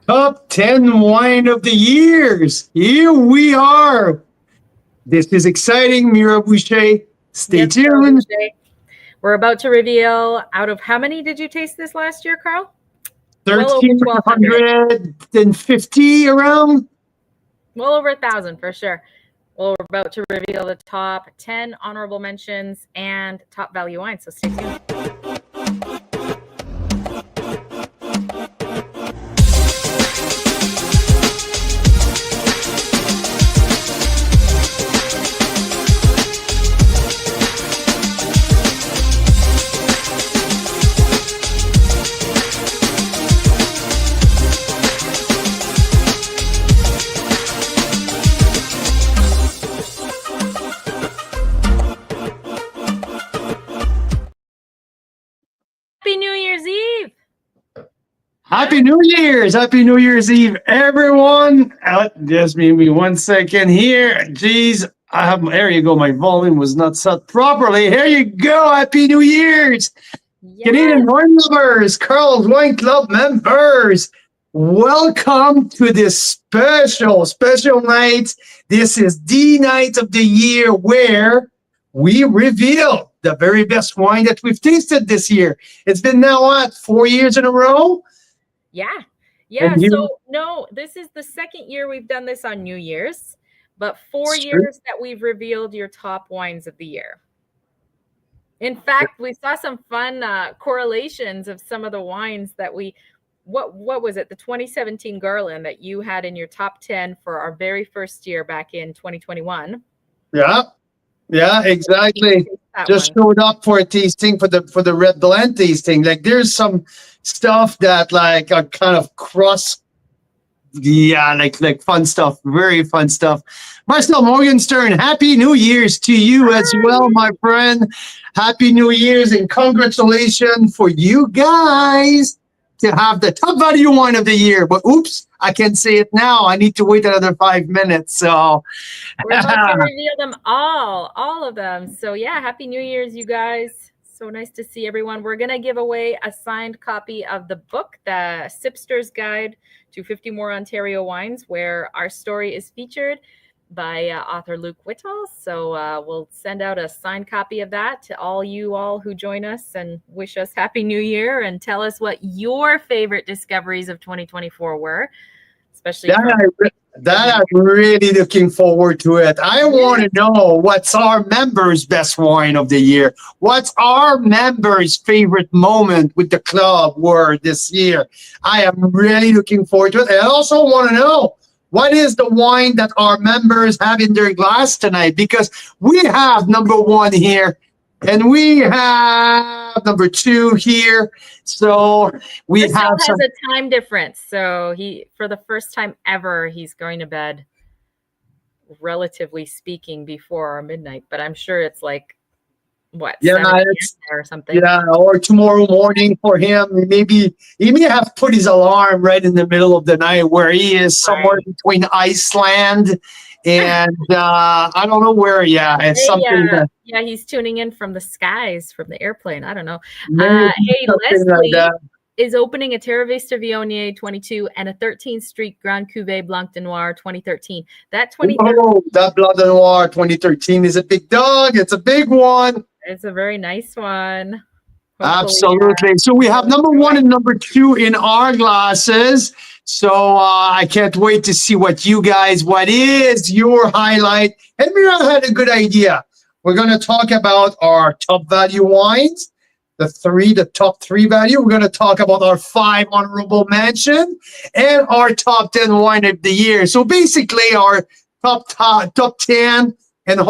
Top 10 wine of the years. Here we are. This is exciting, Mira Boucher. Stay Yes, Carl tuned. Boucher. We're about to reveal out of how many did you taste this last year, Carl? Well over 1,200. 1,350 around. Well over 1,000 for sure. Well, we're about to reveal the top 10 honorable mentions and top value wines. So stay tuned. Happy New Year's Eve. Happy New Year's. Happy New Year's Eve, everyone. Just give me 1 second here. Jeez, there you go. My volume was not set properly. Here you go. Happy New Year's. Yes. Canadian wine lovers, Carl's Wine Club members, welcome to this special night. This is the night of the year where we reveal the very best wine that we've tasted this year. It's been now, what, 4 years in a row? Yeah. So, no, this is the second year we've done this on New Year's, but 4 years that we've revealed your top wines of the year. In fact, we saw some fun correlations of some of the wines that what was it? The 2017 Garland that you had in your top 10 for our very first year back in 2021. Yeah, exactly. Just showed up for a tasting for the red blend tasting. Like there's some stuff that like are kind of cross. Yeah, like fun stuff, very fun stuff. Marcel Morgenstern, Happy New Year's to you as well, my friend. Happy New Year's and congratulations for you guys to have the top value wine of the year. But oops, I can't say it now. I need to wait another 5 minutes. So we're about to reveal them all of them. So yeah, Happy New Year's, you guys. So nice to see everyone. We're going to give away a signed copy of the book, The Sipster's Guide to 50 More Ontario Wines, where our story is featured by author Luke Whitall. So we'll send out a signed copy of that to all who join us and wish us Happy New Year and tell us what your favorite discoveries of 2024 were, especially that I'm really looking forward to it. I want to know what's our members' best wine of the year. What's our members' favorite moment with the club were this year. I am really looking forward to it. I also want to know what is the wine that our members have in their glass tonight, because we have number one here and we have number two here. So we this have has a time difference. So for the first time ever, he's going to bed, relatively speaking, before our midnight. But I'm sure it's like, what, 7 or something? Yeah, or tomorrow morning for him. Maybe he may have put his alarm right in the middle of the night where he is somewhere between Iceland and I don't know where. Yeah, it's something. Yeah, he's tuning in from the skies, from the airplane. I don't know. Hey, Leslie is opening a Terra Vista Viognier 22 and a 13th Street Grand Cuvée Blanc de Noir 2013. That Blanc de Noir 2013 is a big dog. It's a big one. It's a very nice one. Absolutely. So we have number one and number two in our glasses. So I can't wait to see what is your highlight? And Mira had a good idea. We're going to talk about our top value wines, the top three value. We're going to talk about our 5 honorable mention and our top 10 wine of the year. So basically our top 10 and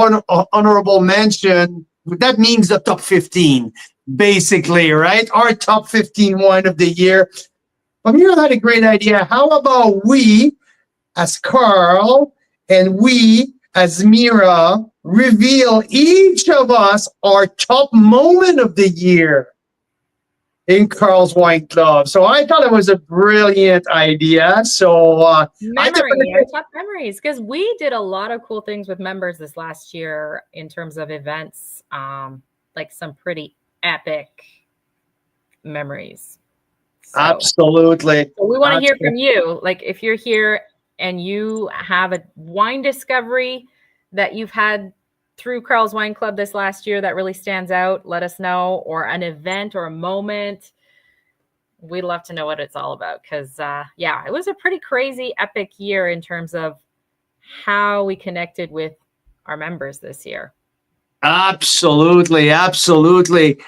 honorable mention, that means the top 15, basically, right? Our top 15 wine of the year. But Mira had a great idea. How about we, as Carl, and we, as Mira, reveal each of us our top moment of the year in Carl's Wine Club. So I thought it was a brilliant idea. So top memories, because we did a lot of cool things with members this last year in terms of events, like some pretty epic memories. Absolutely. So we want to hear from you. Like if you're here and you have a wine discovery that you've had through Carl's Wine Club this last year that really stands out, let us know, or an event or a moment. We'd love to know what it's all about because, yeah, it was a pretty crazy, epic year in terms of how we connected with our members this year. Absolutely. Absolutely.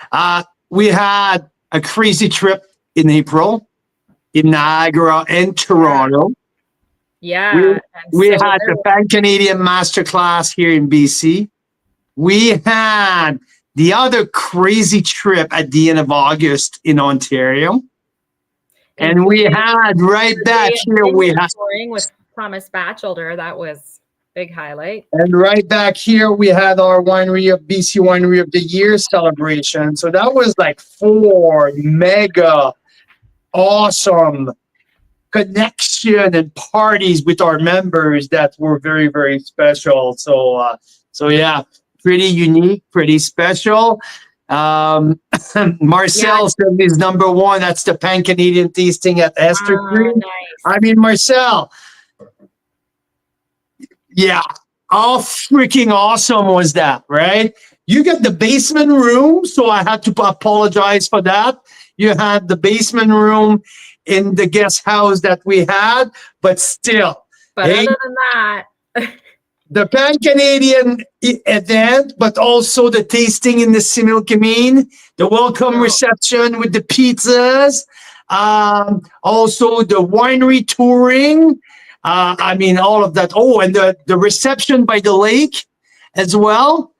We had a crazy trip in April in Niagara and Toronto. Yeah. We had the Pan Canadian Masterclass here in BC. We had the other crazy trip at the end of August in Ontario. And we had right back here, we had touring with Thomas Batchelder. That was big highlight. And right back here, we had our Winery of BC Winery of the Year celebration. So that was like 4 mega awesome connection and parties with our members that were very, very special. So yeah, pretty unique, pretty special. Marcel said he's number 1. That's the Pan Canadian tasting at Esther Creek. Nice. I mean, Marcel, yeah, how freaking awesome was that, right? You got the basement room, so I had to apologize for that. You had the basement room in the guest house that we had, but still. But other than that, the Pan Canadian event, but also the tasting in the Similkameen, the welcome reception with the pizzas, also the winery touring. I mean, all of that. Oh, and the reception by the lake as well.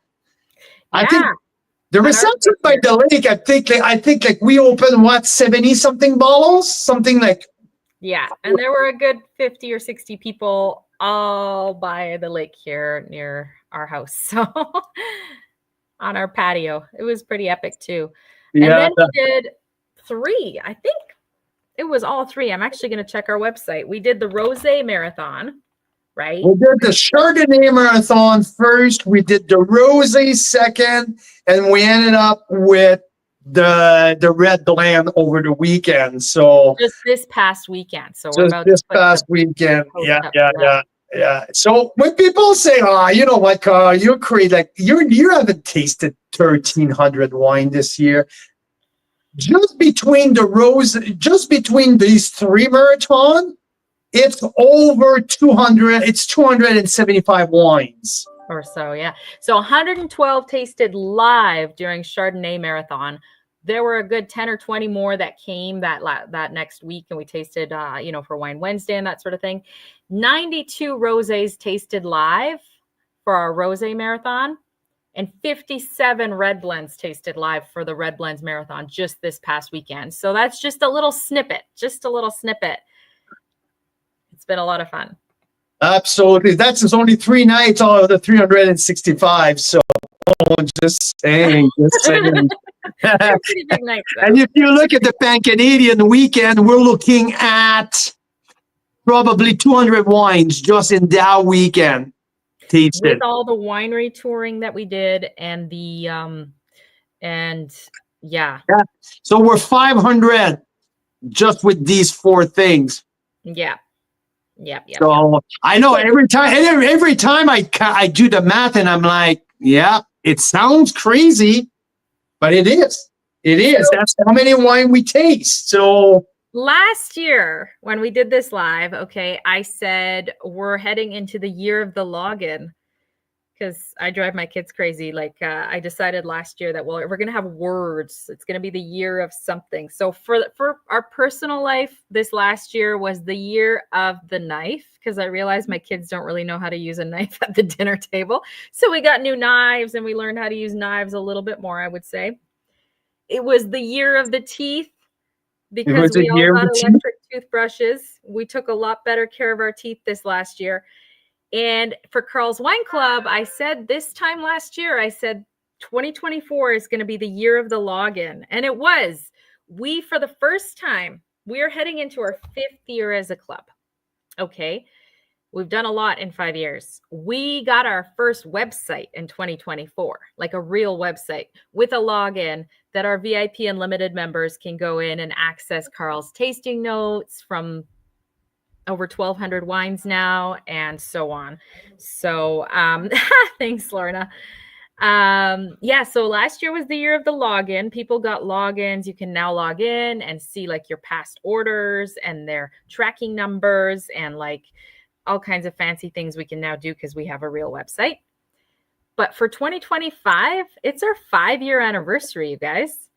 Yeah. I think the reception by the lake, I think like we opened what, 70 something bottles, something like. Yeah, and there were a good 50 or 60 people all by the lake here near our house. So on our patio, it was pretty epic too. And then we did 3, I think. It was all 3. I'm actually going to check our website. We did the Rosé Marathon, right? We did the Chardonnay Marathon first. We did the Rosé second. And we ended up with the Red Blend over the weekend. So just this past weekend. So we're about this past weekend. Yeah. So when people say, you know what, Carl, you're crazy. Like you haven't tasted 1,300 wine this year. Just between these 3 marathon, it's over 200. It's 275 wines or so. Yeah. So 112 tasted live during Chardonnay Marathon. There were a good 10 or 20 more that came that next week, and we tasted, for Wine Wednesday and that sort of thing. 92 rosés tasted live for our Rosé Marathon. And 57 red blends tasted live for the Red Blends Marathon just this past weekend. So that's just a little snippet. It's been a lot of fun. Absolutely. That's only 3 nights out of the 365. So just saying. Pretty big nights, and if you look at the Pan Canadian weekend, we're looking at probably 200 wines just in that weekend. With all the winery touring that we did and the so we're 500 just with these 4 things. Yeah. So I know every time I do the math and I'm like, yeah, it sounds crazy, but it is. That's how many wine we taste. So last year, when we did this live, I said we're heading into the year of the login because I drive my kids crazy. Like I decided last year that we're going to have words. It's going to be the year of something. So for our personal life, this last year was the year of the knife because I realized my kids don't really know how to use a knife at the dinner table. So we got new knives and we learned how to use knives a little bit more, I would say. It was the year of the teeth. Because we all got electric toothbrushes. We took a lot better care of our teeth this last year. And for Carl's Wine Club, I said this time last year, 2024 is going to be the year of the login. And it was. We, for the first time, we are heading into our 5th year as a club. Okay. We've done a lot in 5 years. We got our first website in 2024, like a real website with a login that our VIP Unlimited members can go in and access Carl's tasting notes from over 1,200 wines now, and so on. So thanks, Lorna. Yeah, so last year was the year of the login. People got logins. You can now log in and see like your past orders and their tracking numbers and like all kinds of fancy things we can now do because we have a real website. But for 2025, it's our 5-year anniversary, you guys.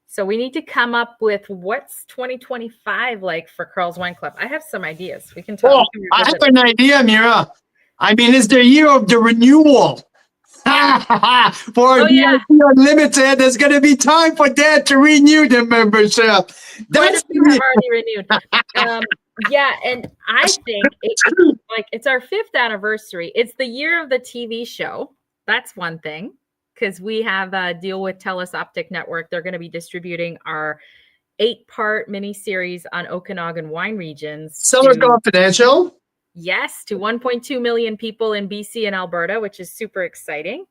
So we need to come up with what's 2025 like for Carl's Wine Club. I have some ideas. We can talk. Oh, I have an idea, Mira. I mean, it's the year of the renewal. For VIP Unlimited, there's going to be time for that to renew the membership. That's you have already renewed. Yeah, and I think it's our 5th anniversary. It's the year of the TV show. That's one thing, because we have a deal with TELUS Optic Network. They're going to be distributing our 8-part miniseries on Okanagan wine regions. Summer Confidential? Yes, to 1.2 million people in BC and Alberta, which is super exciting.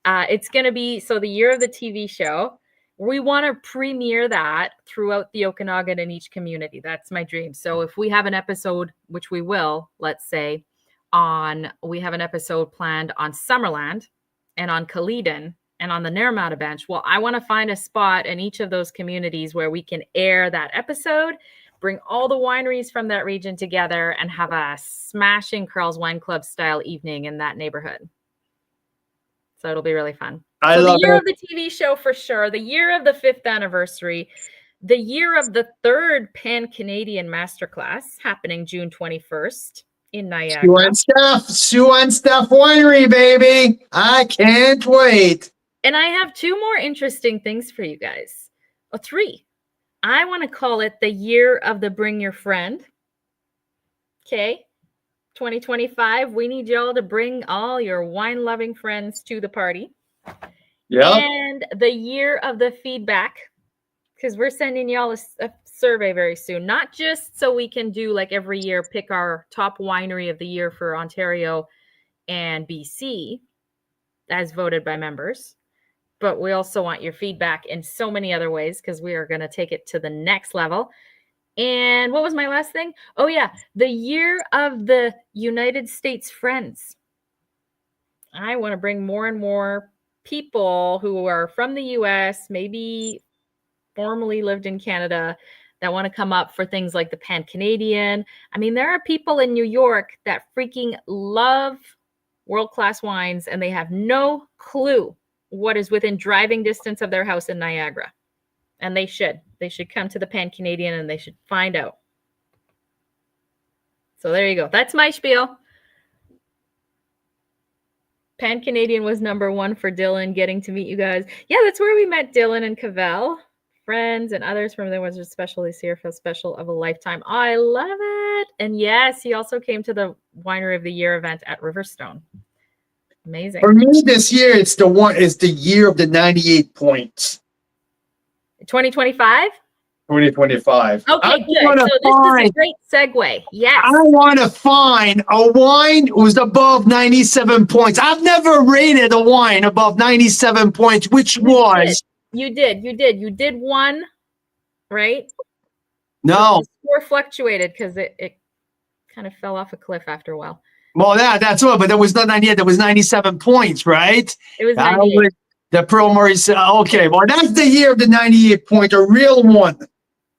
It's going to be, so the year of the TV show, we want to premiere that throughout the Okanagan in each community. That's my dream. So if we have an episode, which we will, let's say, we have an episode planned on Summerland and on Kaleden and on the Naramata Bench. Well, I want to find a spot in each of those communities where we can air that episode, bring all the wineries from that region together, and have a smashing Carl's Wine Club style evening in that neighborhood. So it'll be really fun. I love the year it. of the TV show for sure, the year of the 5th anniversary, the year of the 3rd Pan-Canadian Masterclass happening June 21st in Niagara. Sue and Steph Winery, baby. I can't wait. And I have 2 more interesting things for you guys. 3. I want to call it the year of the bring your friend. Okay. 2025. We need y'all to bring all your wine loving friends to the party. Yeah. And the year of the feedback, because we're sending y'all a survey very soon, not just so we can do like every year, pick our top winery of the year for Ontario and BC as voted by members. But we also want your feedback in so many other ways because we are going to take it to the next level. And what was my last thing? Oh, yeah. The year of the United States Friends. I want to bring more and more people who are from the U.S., maybe formerly lived in Canada, that want to come up for things like the Pan-Canadian. I mean, there are people in New York that freaking love world-class wines, and they have no clue what is within driving distance of their house in Niagara. And they should come to the Pan-Canadian and they should find out. So there you go. That's my spiel. Pan-Canadian was number 1 for Dylan, getting to meet you guys. Yeah, that's where we met Dylan and Cavell, friends and others from there was a special this year, feel special of a lifetime. Oh, I love it. And yes, he also came to the Winery of the Year event at Riverstone. Amazing. For me this year, it's the year of the 98 points. 2025? 2025. Okay, good. So this is a great segue. Yes. I want to find a wine who's above 97 points. I've never rated a wine above 97 points, which was... You did one, right? No. The score fluctuated because it kind of fell off a cliff after a while. Well, that's what, but that was not 98. That was 97 points, right? It was 98. The Pearl Maurice. Okay, well, that's the year of the 98 point, a real one.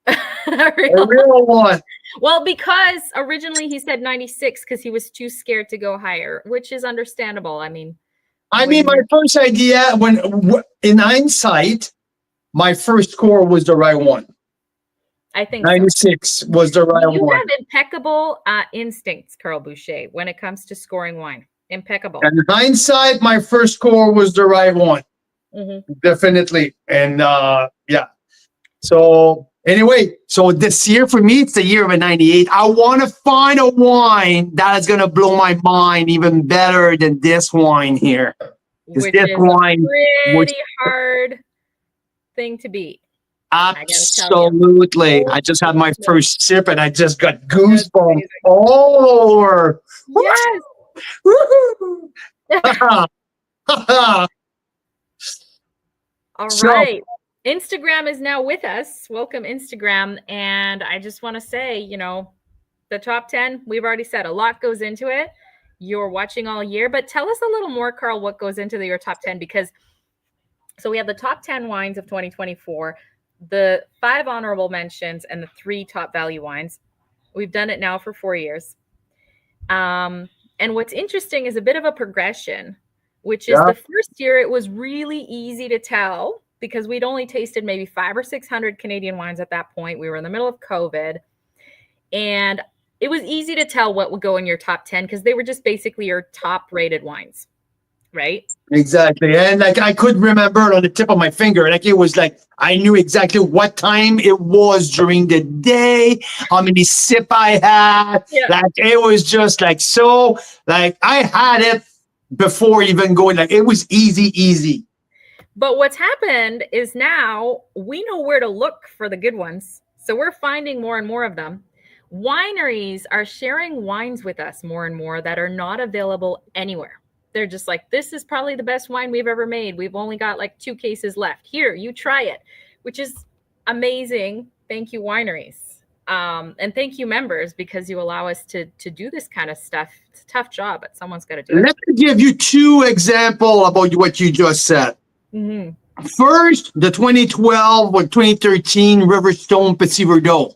a real one. Well, because originally he said 96 because he was too scared to go higher, which is understandable. I mean, my first idea, in hindsight, my first score was the right one. I think 96 was the right one. You have impeccable instincts, Carl Boucher, when it comes to scoring wine. Impeccable. And in hindsight, my first score was the right one. Mm-hmm. Definitely. And yeah. So anyway, so this year for me, it's the year of a 98. I want to find a wine that is going to blow my mind even better than this wine here. Which is a pretty hard thing to beat. Absolutely. I just had my first sip and I just got goosebumps all over. Yes. All right. Instagram is now with us. Welcome, Instagram. And I just want to say, you know, the top 10, we've already said a lot goes into it. You're watching all year, but tell us a little more, Carl, what goes into your top 10, because so we have the top 10 wines of 2024, the 5 honorable mentions, and the 3 top value wines. We've done it now for 4 years. And what's interesting is a bit of a progression, which is the first year it was really easy to tell because we'd only tasted maybe 500 or 600 Canadian wines at that point. We were in the middle of COVID, and it was easy to tell what would go in your top 10 because they were just basically your top rated wines, right? Exactly. And like I could remember it on the tip of my finger. Like it was like I knew exactly what time it was during the day, how many sip I had. Yeah. Like it was just like so like I had it before even going, like it was easy. But what's happened is now we know where to look for the good ones. So we're finding more and more of them. Wineries are sharing wines with us more and more that are not available anywhere. They're just like, this is probably the best wine we've ever made. We've only got like 2 cases left. Here, you try it, which is amazing. Thank you, wineries. And thank you, members, because you allow us to do this kind of stuff. It's a tough job, but someone's got to do it. Let me give you 2 examples about what you just said. Mm-hmm. First, the 2012 or 2013 Riverstone Petit Verdot,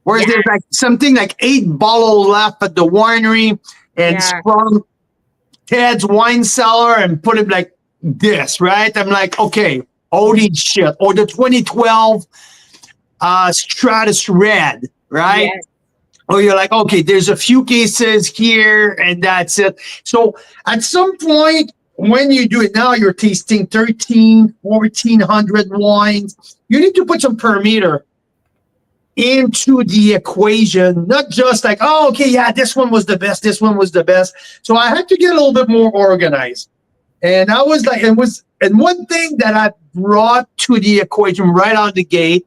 where there's like something like 8 bottles left at the winery, and from Ted's wine cellar and put it like this, right? I'm like, okay, holy shit. Or the 2012 Stratus Red, right? Yes. Or you're like, okay, there's a few cases here and that's it. So at some point, when you do it now, you're tasting 1,400 wines. You need to put some parameter into the equation, not just like, oh, okay, yeah, this one was the best, this one was the best. So I had to get a little bit more organized. And I was like, and one thing that I brought to the equation right out the gate,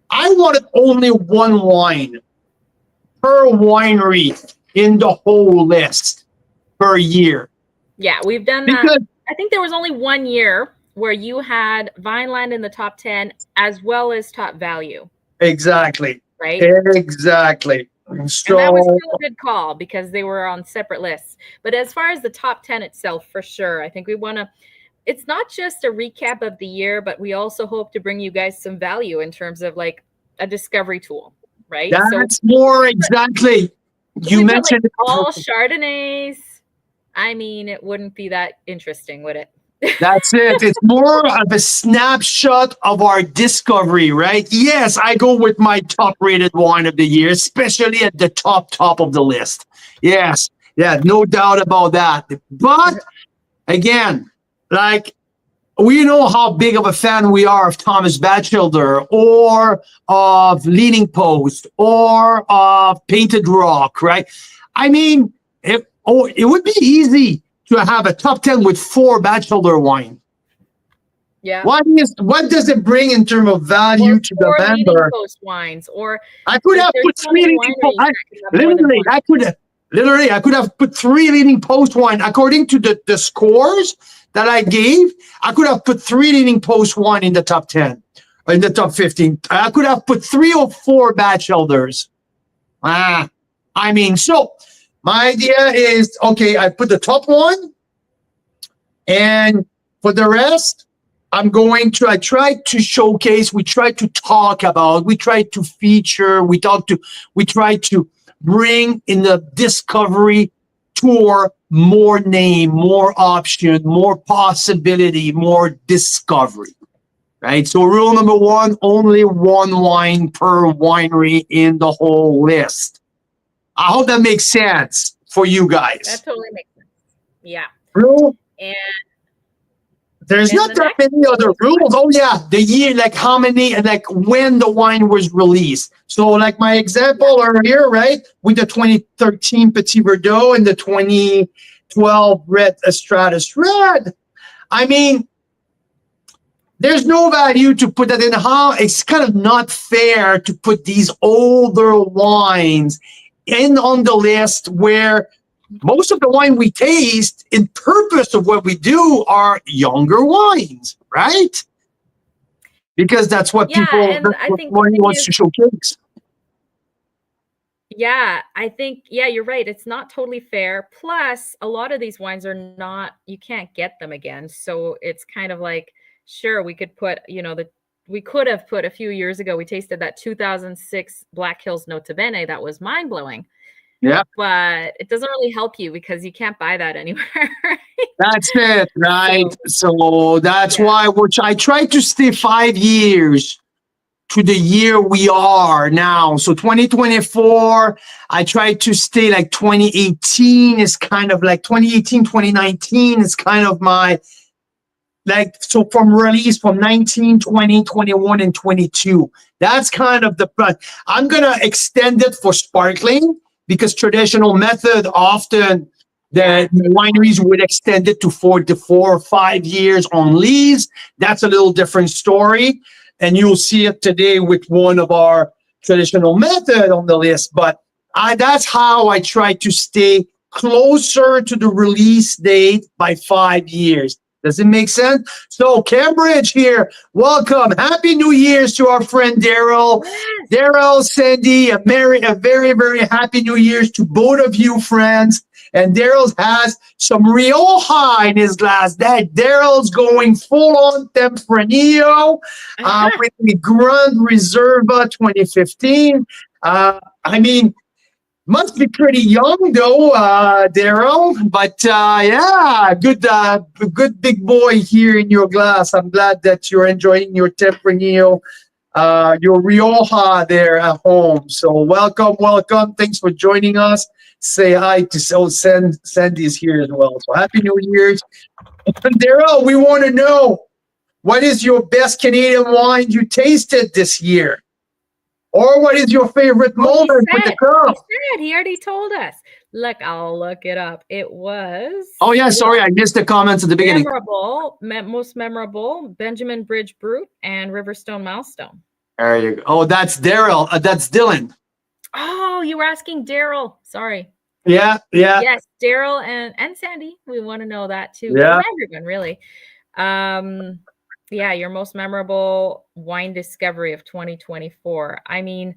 I wanted only 1 wine per winery in the whole list per year. Yeah, we've done that. I think there was only 1 year where you had Vineland in the top 10 as well as top value. Exactly. Right? Exactly. So, and that was still a good call because they were on separate lists. But as far as the top 10 itself, for sure, I think we want to, it's not just a recap of the year, but we also hope to bring you guys some value in terms of like a discovery tool, right? That's more exactly. You mentioned like all Chardonnays. I mean, it wouldn't be that interesting, would it? That's it. It's more of a snapshot of our discovery, right? Yes, I go with my top rated wine of the year, especially at the top of the list. Yes. Yeah, no doubt about that. But again, like we know how big of a fan we are of Thomas Batchelder or of Leaning Post or of Painted Rock, right? I mean, it would be easy to have a top 10 with 4 Batchelder wine. Yeah. What does it bring in terms of value to the member? Leaning Post wines, or I could have put 3 Leaning Post. I could have put 3 Leaning Post wine according to the scores that I gave. I could have put 3 Leaning Post wine in the top 10, or in the top 15. I could have put 3 or 4 Batchelders. I mean, so my idea is, okay, I put the top 1, and for the rest, I tried to showcase, we tried to talk about, we tried to feature, we tried to bring in the discovery tour more name, more option, more possibility, more discovery, right? So rule number 1, only 1 wine per winery in the whole list. I hope that makes sense for you guys. That totally makes sense. Yeah. Rule? And there's not that many other rules. Oh yeah, the year, like how many, and like when the wine was released. So like my example earlier, right, with the 2013 Petit Verdot and the 2012 Red Stratus Red. I mean, there's no value to put that in. How it's kind of not fair to put these older wines in on the list where most of the wine we taste in purpose of what we do are younger wines, right? because that's what Yeah, people, and that's I what think the wine thing wants is, to showcase. yeah, I think, yeah, you're right. It's not totally fair. Plus, a lot of these wines are not, you can't get them again. So it's kind of like, sure, we could put, we could have put a few years ago, we tasted that 2006 Black Hills Nota Bene. That was mind blowing. Yeah, But it doesn't really help you because you can't buy that anywhere. that's it, right? So that's Yeah. why, which I try to stay 5 years to the year we are now. So 2024, I try to stay like 2018 is kind of like 2018, 2019 is kind of my, like, so from release from 19, 20, 21, and 22. That's kind of the, but I'm going to extend it for sparkling because traditional method often the wineries would extend it to 4 or 5 years on lees. That's a little different story. And you'll see it today with one of our traditional method on the list. But that's how I try to stay closer to the release date by 5 years. Does it make sense? So Cambridge here, welcome. Happy New Year's to our friend Daryl. Yes. Daryl, Sandy, a very, very happy New Year's to both of you, friends. And Daryl has some Rioja in his glass. That Daryl's going full on Tempranillo with the Grand Reserva 2015. I mean, must be pretty young though, Daryl. But yeah, good big boy here in your glass. I'm glad that you're enjoying your Tempranillo, your Rioja there at home. So welcome. Thanks for joining us. Say hi to Sandy's here as well. So happy New Year's, Daryl. We want to know, what is your best Canadian wine you tasted this year? Or what is your favorite moment with the cup? He already told us. Look, I'll look it up. It was. Oh, yeah. Sorry, I missed the comments at the beginning. Most memorable, Benjamin Bridge Brut and Riverstone Milestone. There you go. Oh, that's Daryl. That's Dylan. Oh, you were asking Daryl. Sorry. Yeah. Yes, Daryl and Sandy. We want to know that too. Yeah. Everyone, really. Yeah, your most memorable wine discovery of 2024. I mean,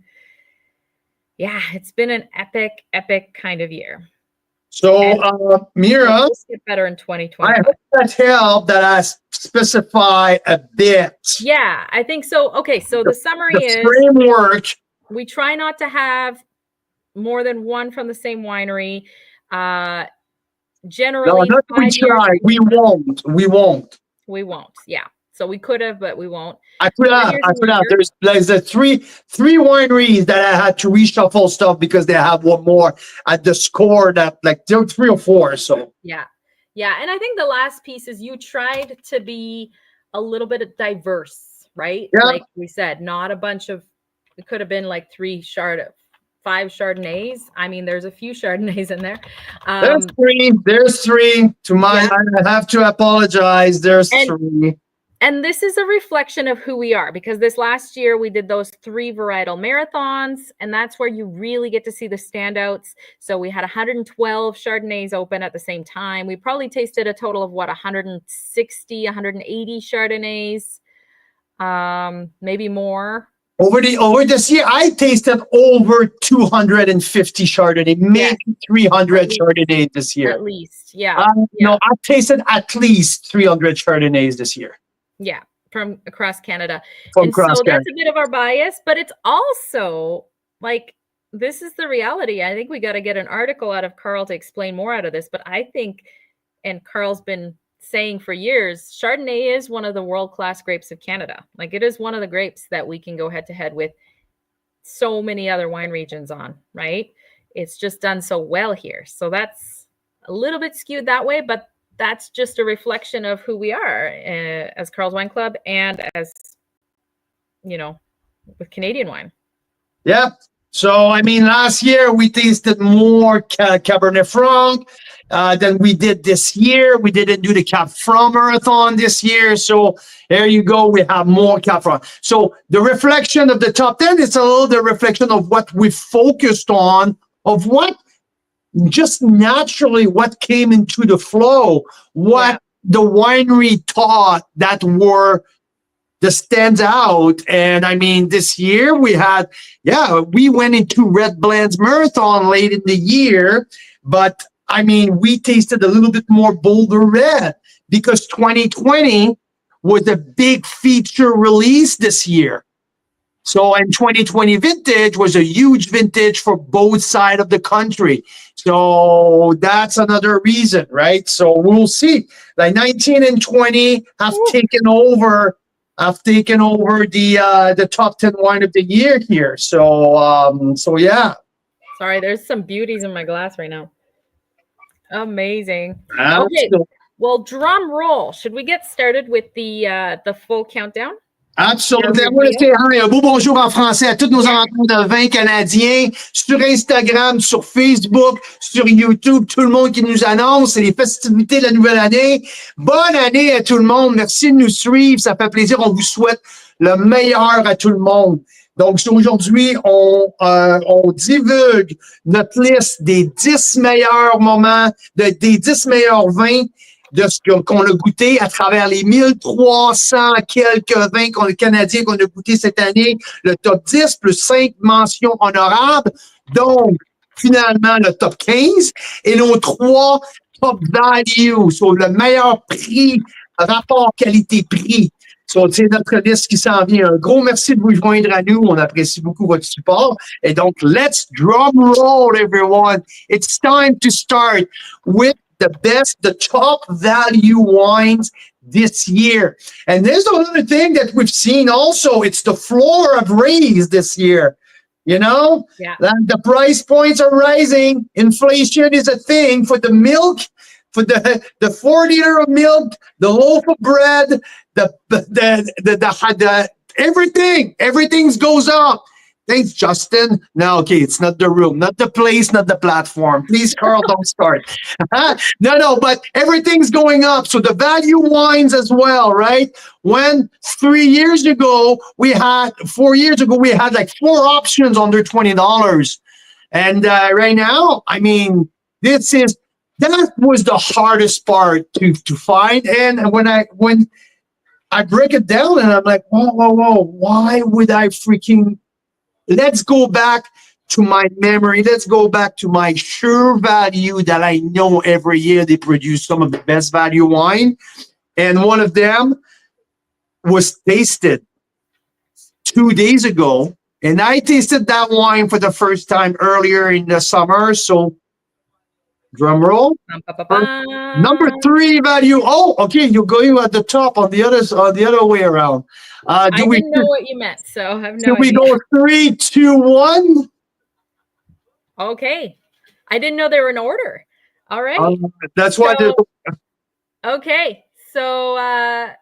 yeah, it's been an epic kind of year. So, Mira, let's get better in 2025. I hope that helped, that I specify a bit. Yeah, I think so. Okay, so the summary is framework. We try not to have more than one from the same winery. Generally, no, not we try. We won't. Yeah. So we could have, but we won't. I put out. There's a three wineries that I had to reshuffle stuff because they have one more at the score that like there were 3 or 4. So yeah. And I think the last piece is you tried to be a little bit diverse, right? Yeah. Like we said, not a bunch of. It could have been like 5 Chardonnays. I mean, there's a few Chardonnays in there. There's 3. To my, I have to apologize. There's 3. And this is a reflection of who we are, because this last year we did those 3 varietal marathons, and that's where you really get to see the standouts. So we had 112 Chardonnays open at the same time. We probably tasted a total of 160, 180 Chardonnays, maybe more. Over this year, I tasted over 250 Chardonnay, maybe 300 Chardonnay this year. At least, yeah. No, I tasted at least 300 Chardonnays this year. Yeah, from across Canada. So that's a bit of our bias, but it's also like, this is the reality. I think we got to get an article out of Carl to explain more out of this, but I think, and Carl's been saying for years, Chardonnay is one of the world-class grapes of Canada. Like, it is one of the grapes that we can go head-to-head with so many other wine regions on, right? It's just done so well here. So that's a little bit skewed that way, but that's just a reflection of who we are as Carl's Wine Club and as, with Canadian wine. Yeah. So, I mean, last year we tasted more Cabernet Franc than we did this year. We didn't do the Cab Franc Marathon this year. So there you go. We have more Cab Franc. So the reflection of the top 10 is a little the reflection of what we focused on, of what just naturally what came into the flow, what the winery taught that were that stands out. And I mean, this year we went into Red Blends Marathon late in the year, but I mean, we tasted a little bit more Boulder Red because 2020 was a big feature release this year. So, and 2020 vintage was a huge vintage for both sides of the country. So that's another reason, right? So we'll see. Like 19 and 20 have taken over the top 10 wine of the year here. So yeah. Sorry, there's some beauties in my glass right now. Amazing. Absolutely. Okay. Well, drum roll. Should we get started with the full countdown? Absolument. I want to say hi, un beau bonjour en français à tous nos amateurs de vin canadiens sur Instagram, sur Facebook, sur YouTube, tout le monde qui nous annonce. C'est les festivités de la nouvelle année. Bonne année à tout le monde. Merci de nous suivre. Ça fait plaisir. On vous souhaite le meilleur à tout le monde. Donc, aujourd'hui, on divulgue notre liste des 10 meilleurs moments, des 10 meilleurs vins de ce qu'on a goûté à travers les 1300 quelques vins canadiens qu'on a goûté cette année, le top 10 plus 5 mentions honorables, donc finalement le top 15 et nos 3 top value sur le meilleur prix, rapport qualité-prix. C'est notre liste qui s'en vient. Un gros merci de vous joindre à nous. On apprécie beaucoup votre support. Et donc, let's drum roll, everyone. It's time to start with the top value wines this year. And there's another thing that we've seen also. It's the floor of raise this year. You know, the price points are rising. Inflation is a thing for the milk, for the 4 liter of milk, the loaf of bread, the everything goes up. Thanks, Justin. No, okay, it's not the room, not the place, not the platform. Please, Carl, don't start. No, but everything's going up. So the value wines as well, right? When 4 years ago, we had like 4 options under $20. And right now, I mean, that was the hardest part to find. And when I break it down and I'm like, whoa, why would I let's go back to my memory. Let's go back to my sure value that I know every year they produce some of the best value wine. And one of them was tasted 2 days ago. And I tasted that wine for the first time earlier in the summer. So drum roll. Number 3 value. Oh, okay. You're going at the top on the other way around. I didn't know what you meant, so I have no idea. We go 3, 2, 1? Okay. I didn't know they were in order. All right. That's why. Okay. So we might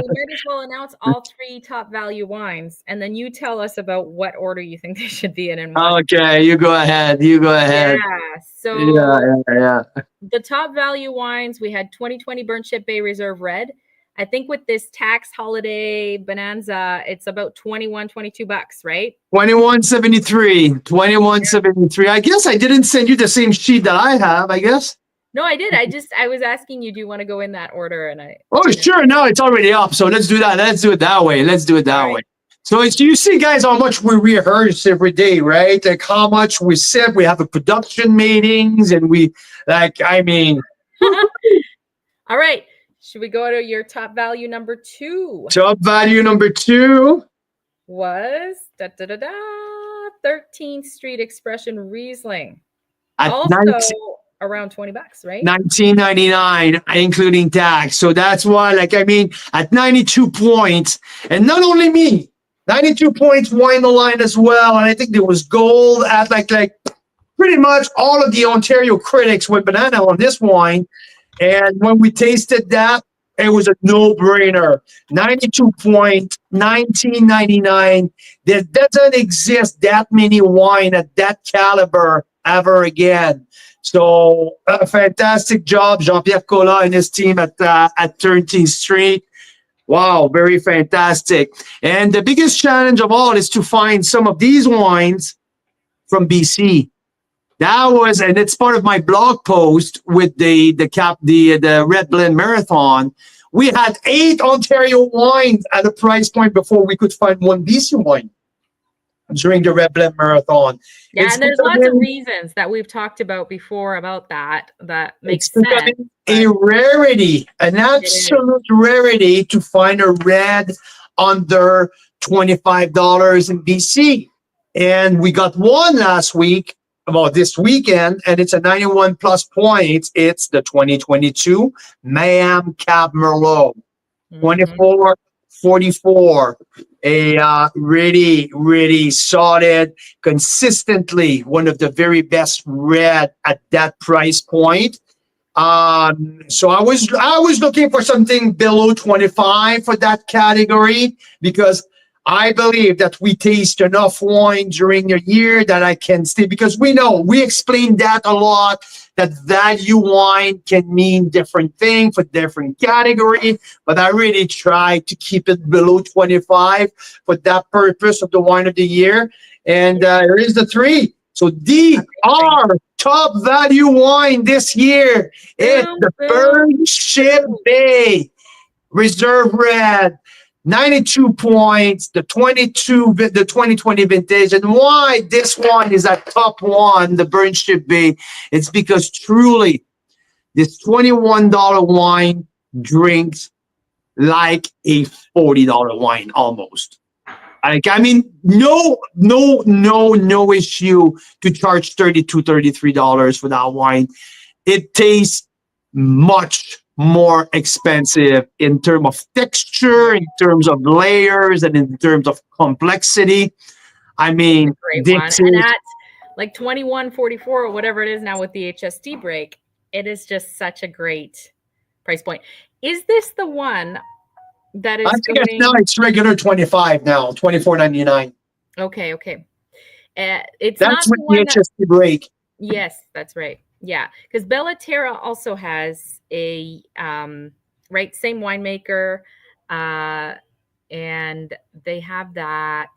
as well announce all 3 top value wines, and then you tell us about what order you think they should be in. Okay, you go ahead. Yeah. So yeah. The top value wines, we had 2020 Burnt Ship Bay Reserve Red. I think with this tax holiday bonanza, it's about $22, right? $21.73. I guess I didn't send you the same sheet that I have, I guess. No, I did. I was asking you, do you want to go in that order? And sure. No, it's already up. So let's do that. Let's do it that way. Way. So you see, guys, how much we rehearse every day, right? Like how much we sit. We have a production meetings and All right. Should we go to your top value number 2? Top value number 2 was 13th Street Expression Riesling. Around $20, right? $19.99, including tax. So that's why, at 92 points, and not only me, 92 points wine the line as well. And I think there was gold at like pretty much all of the Ontario critics went banana on this wine. And when we tasted that, it was a no-brainer. 92 points, $19.99. There doesn't exist that many wine at that caliber ever again. So a fantastic job, Jean-Pierre Collin and his team at 13th Street. Wow, very fantastic. And the biggest challenge of all is to find some of these wines from BC. That was, and it's part of my blog post with the Red Blend Marathon. We had 8 Ontario wines at a price point before we could find one BC wine during the Red Blend Marathon. Yeah, It's and there's lots of reasons that we've talked about before about that makes sense. A rarity, an absolute rarity to find a red under $25 in BC. And we got one last week, about this weekend, and it's a 91 plus points. It's the 2022 Mayhem Cab Merlot, 2444. A really, really solid, consistently one of the very best red at that price point. So I was looking for something below 25 for that category, because I believe that we taste enough wine during a year that I can stay, because we explain that a lot, that value wine can mean different things for different category, but I really try to keep it below 25 for that purpose of the wine of the year. And here is the 3. So our top value wine this year is the Burnship Bay Reserve Red, 92 points, the 2020 vintage. And why this one is a top one, the Burnship Bay, it's because truly this $21 wine drinks like a $40 wine almost. I mean, no issue to charge $32, $33 for that wine. It tastes much more expensive in terms of texture, in terms of layers, and in terms of complexity. I mean, and at like 21.44 or whatever it is now with the HST break, it is just such a great price point. Is this the one that is now it's regular 25 now, 24.99. Okay. It's that's not with the HST break. Yes, that's right. Yeah, because Bellaterra also has a same winemaker, and they have that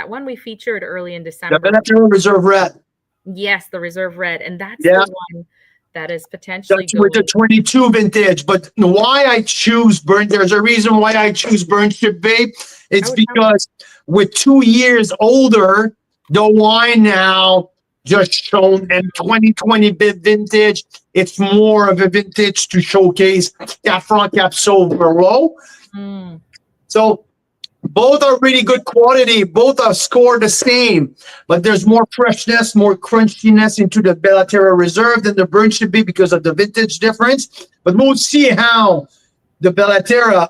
one we featured early in December. The Bellaterra Reserve Red. Yes, the Reserve Red, and that's the one that is potentially with the 22 vintage. But why I choose there's a reason why I choose Burnship Bay. It's because with 2 years older, the wine now just shown in 2020 vintage, it's more of a vintage to showcase Cab Franc, Cab Sauv Merlot. So both are really good quality. Both are scored the same, but there's more freshness, more crunchiness into the Bellaterra Reserve than the Burnship Bay because of the vintage difference. But we'll see how the Bellaterra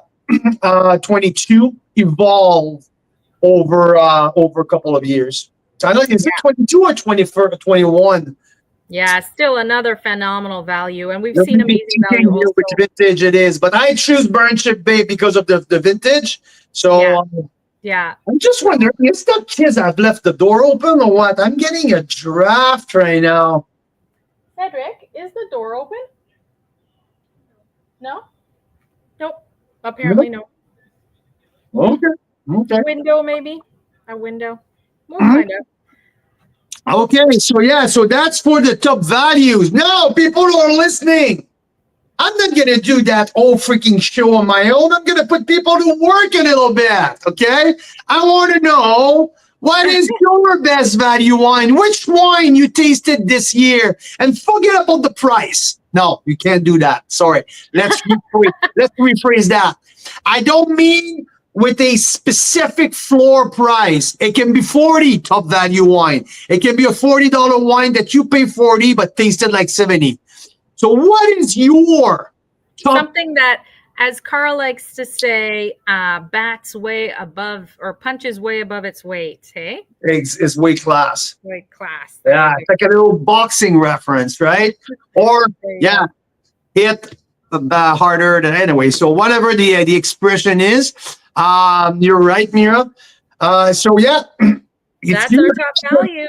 22 evolve over a couple of years. So I don't know, is it 22 or 21? Yeah, still another phenomenal value, and we've seen amazing value also. Which vintage it is, but I choose Burnship Bay because of the vintage. So I'm just wondering, is the kids I've left the door open or what? I'm getting a draft right now. Cedric, is the door open? No? Nope. Apparently no. Okay. Window maybe? A window. We'll find out. Okay, so that's for the top values. Now, people who are listening, I'm not going to do that whole freaking show on my own. I'm going to put people to work a little bit, okay? I want to know, what is your best value wine? Which wine you tasted this year? And forget about the price. No, you can't do that. Sorry. Let's rephrase that. I don't mean with a specific floor price. It can be 40 top value wine. It can be a $40 wine that you pay 40 but tasted like 70. So what is your top? Something that, as Carl likes to say, bats way above or punches way above its weight, hey? Is weight class. Weight class. Yeah, it's like a little boxing reference, right? Or, hit harder than anyway. So whatever the expression is, you're right, Mira. That's our top values.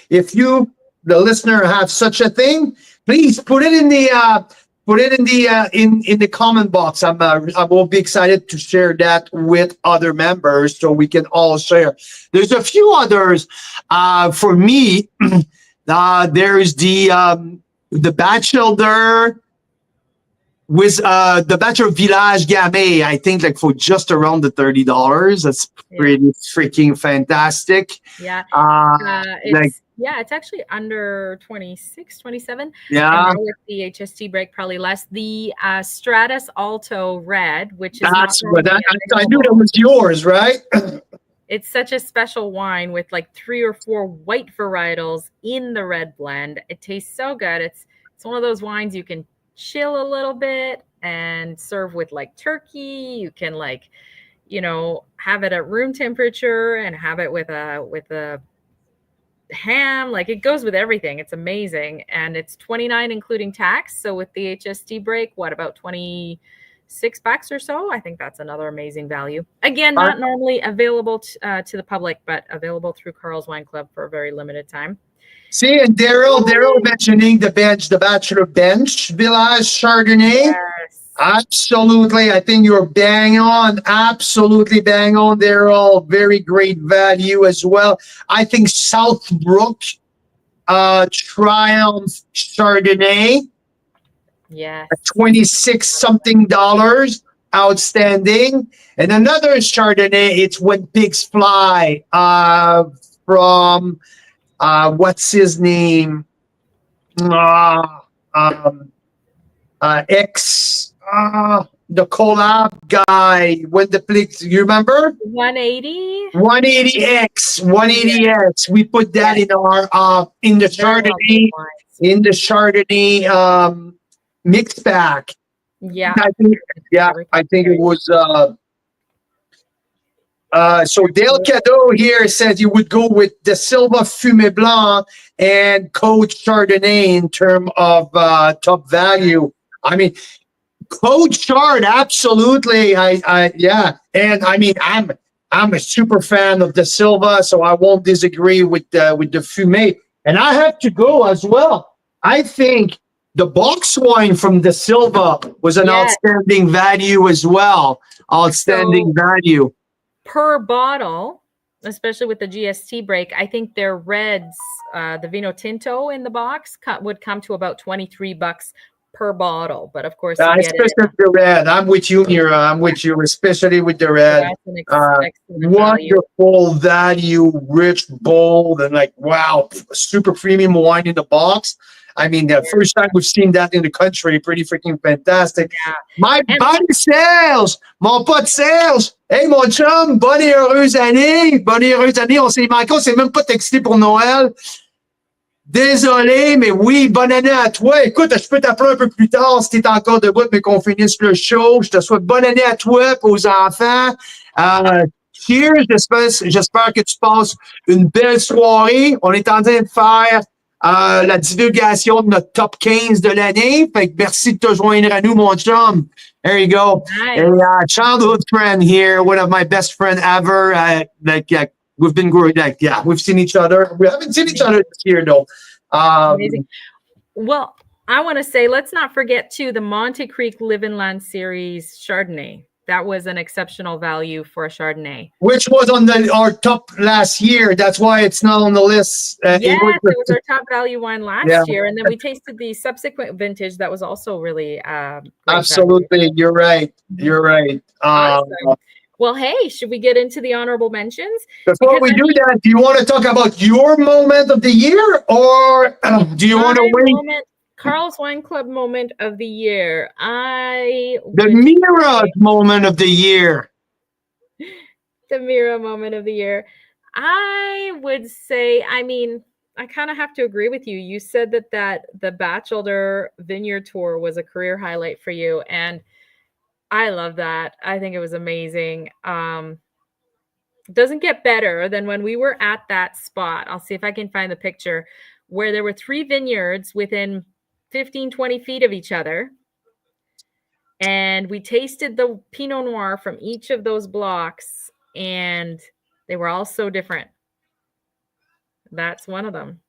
If you, the listener, have such a thing, please put it in the Put it in the comment box. I will be excited to share that with other members so we can all share. There's a few others. For me, there's the Bachelor with the Bachelor Village Gamay. I think like for just around the $30. That's pretty freaking fantastic. Yeah. Like. Yeah, it's actually under 26, 27. Yeah. And now with the HST break, probably less. The Stratus Alto Red, which is That's what I knew that was yours, right? It's such a special wine with like 3 or 4 white varietals in the red blend. It tastes so good. It's one of those wines you can chill a little bit and serve with like turkey. You can like, you know, have it at room temperature and have it with a ham. Like it goes with everything. It's amazing. And it's $29 including tax. So with the HST break, what, about $26 or so? I think that's another amazing value. Again, not normally available to the public, but available through Carl's Wine Club for a very limited time. See, and Daryl mentioning the Bachelor Bench Village Chardonnay. Yes. Absolutely. I think you're bang on. Absolutely bang on. They're all very great value as well. I think Southbrook Triumph Chardonnay. Yes. $26 something. Outstanding. And another Chardonnay, it's When Pigs Fly from what's his name? The collab guy when the pigs, you remember? 180. 180X. We put that in our in the Chardonnay mix pack. Yeah. I think it was so Dale Cadeau here says you would go with the Silva Fumé Blanc and Coach Chardonnay in terms of top value. I mean, Coach Chard, absolutely. Yeah, and I mean, I'm a super fan of the Silva, so I won't disagree with the Fumé. And I have to go as well. I think the box wine from the Silva was an outstanding value as well. Outstanding value. Per bottle, especially with the GST break, I think their reds, the Vino Tinto in the box would come to about $23 per bottle. But of course, especially the red. I'm with you, Mira. I'm with you, especially with the red. Wonderful value, rich, bold, and like, wow, super premium wine in the box. I mean, the first time we've seen that in the country, pretty freaking fantastic. Yeah. My buddy Sales, mon pote Sales. Hey, mon chum, bonne et heureuse année. Bonne et heureuse année. On s'est manqué, on s'est même pas texté pour Noël. Désolé, mais oui, bonne année à toi. Écoute, je peux t'appeler un peu plus tard si t'es encore debout, mais qu'on finisse le show. Je te souhaite bonne année à toi et aux enfants. Cheers. J'espère que tu passes une belle soirée. On est en train de faire la divulgation de notre top 15 de l'année. Fait que merci de te joindre à nous, mon chum. There you go. Nice. A childhood friend here, one of my best friends ever. We've been growing, we've seen each other. We haven't seen each other this year, though. Amazing. Well, I want to say, let's not forget, too, the Monte Creek Live and Land Series Chardonnay. That was an exceptional value for a Chardonnay. Which was on our top last year. That's why it's not on the list. Yes, it was our top value wine last year. And then we tasted the subsequent vintage. That was also really absolutely value. You're right. You're right. Awesome. Well, hey, should we get into the honorable mentions? Before we do that, do you want to talk about your moment of the year, or do you want to wait? Carl's Wine Club moment of the year. The Mira moment of the year. The Mira moment of the year. I would say, I mean, I kind of have to agree with you. You said that the Bachelor Vineyard Tour was a career highlight for you, and I love that. I think it was amazing. It doesn't get better than when we were at that spot. I'll see if I can find the picture where there were 3 vineyards within 15, 20 feet of each other. And we tasted the Pinot Noir from each of those blocks, and they were all so different. That's one of them.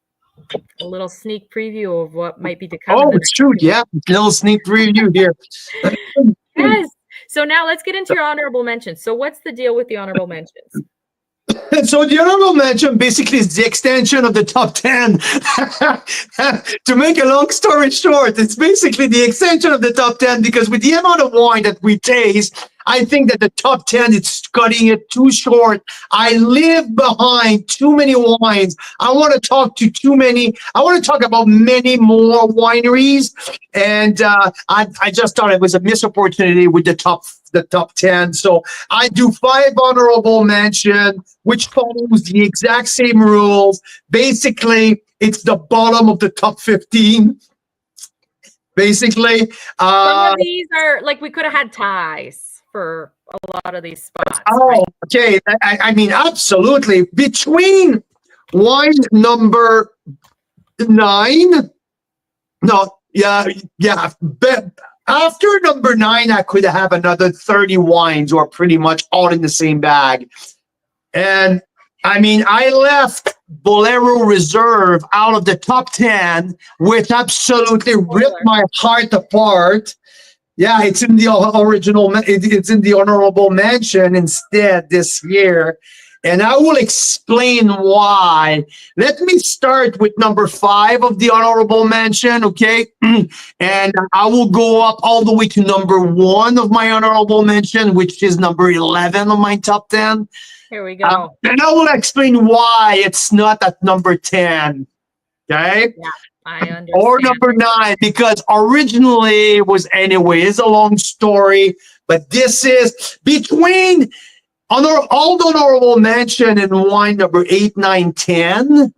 a little sneak preview of what might be to come. Oh, shoot. Yeah. Little sneak preview here. Yes. So now let's get into your honorable mentions. So what's the deal with the honorable mentions? So the honorable mention basically is the extension of the top 10. To make a long story short, it's basically the extension of the top 10 because with the amount of wine that we taste, I think that the top 10 is cutting it too short. I live behind too many wines. I want to talk to too many. I want to talk about many more wineries. And I just thought it was a missed opportunity with the top 10. So I do 5 honorable mention, which follows the exact same rules. Basically, it's the bottom of the top 15. Basically, some of these are like we could have had ties for a lot of these spots. Oh, right? Okay. I mean, absolutely. Between wine number 9, no, yeah. But after number 9, I could have another 30 wines or pretty much all in the same bag. And I mean, I left Bolero Reserve out of the top 10, which absolutely ripped my heart apart. Yeah, it's in the original, it's in the honorable mention instead this year. And I will explain why. Let me start with number 5 of the honorable mention, okay? And I will go up all the way to number 1 of my honorable mention, which is number 11 of my top 10. Here we go. And I will explain why it's not at number 10, okay? Yeah. I understand. Or number 9, because originally it was anyway. It's a long story, but this is between all the honorable mention and wine number 8, 9, 10.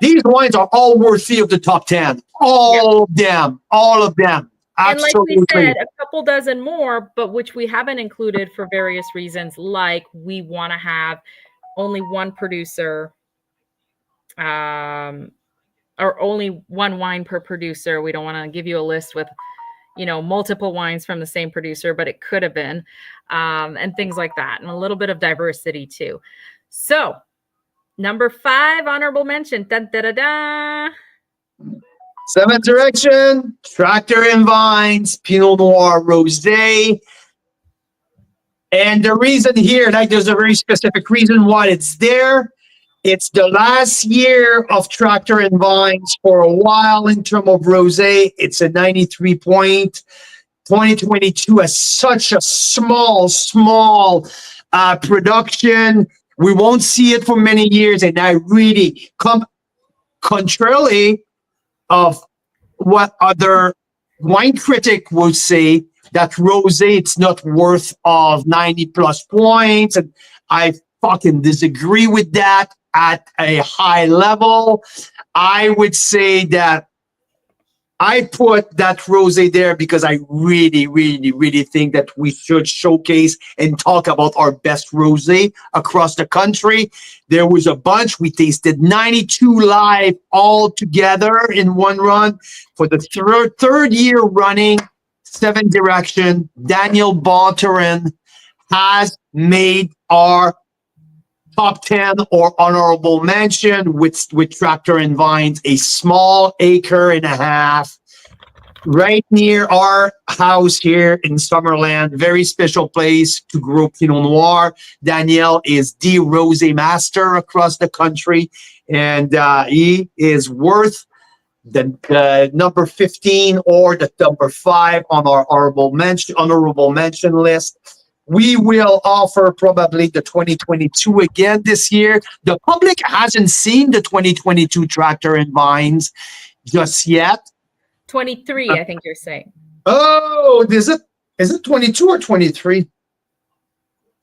These wines are all worthy of the top 10. All of them. Absolutely. And like we said, a couple dozen more, but which we haven't included for various reasons, like we want to have only one producer, or only one wine per producer. We don't want to give you a list with, multiple wines from the same producer, but it could have been, and things like that, and a little bit of diversity too. So, number 5, honorable mention. Dun, da, da, da. 7th Direction, Tractor and Vines, Pinot Noir Rosé. And the reason here, like there's a very specific reason why it's there. It's the last year of Tractor and Vines for a while in terms of rosé. It's a 93 point. 2022 has such a small production. We won't see it for many years. And I really contrarily of what other wine critic would say, that rosé, it's not worth of 90 plus points. And I fucking disagree with that. At a high level, I would say that I put that rosé there because I really think that we should showcase and talk about our best rosé across the country. There was a bunch. We tasted 92 live all together in one run for the third year running. 7th Direction, Daniel Bonterin has made our top 10 or honorable mention with Tractor and Vines, a small 1.5 acres right near our house here in Summerland. Very special place to grow Pinot Noir. Daniel is the rosé master across the country, and he is worth the number 15 or the number 5 on our honorable mention list. We will offer probably the 2022 again this year. The public hasn't seen the 2022 Tractor and Vines just yet. 23, I think you're saying. Oh, is it 22 or 23?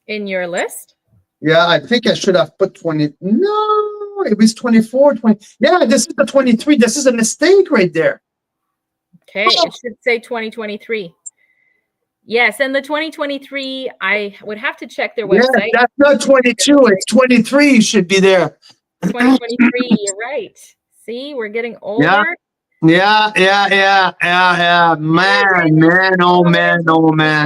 In your list? Yeah, I think I should have put 20. No, it was 24, 20. Yeah, this is the 23. This is a mistake right there. Okay, it should say 2023. Yes, and the 2023, I would have to check their website. Yeah, that's not 22. It's 23 should be there. 2023, you're right. See, we're getting older. Yeah. Yeah. Man.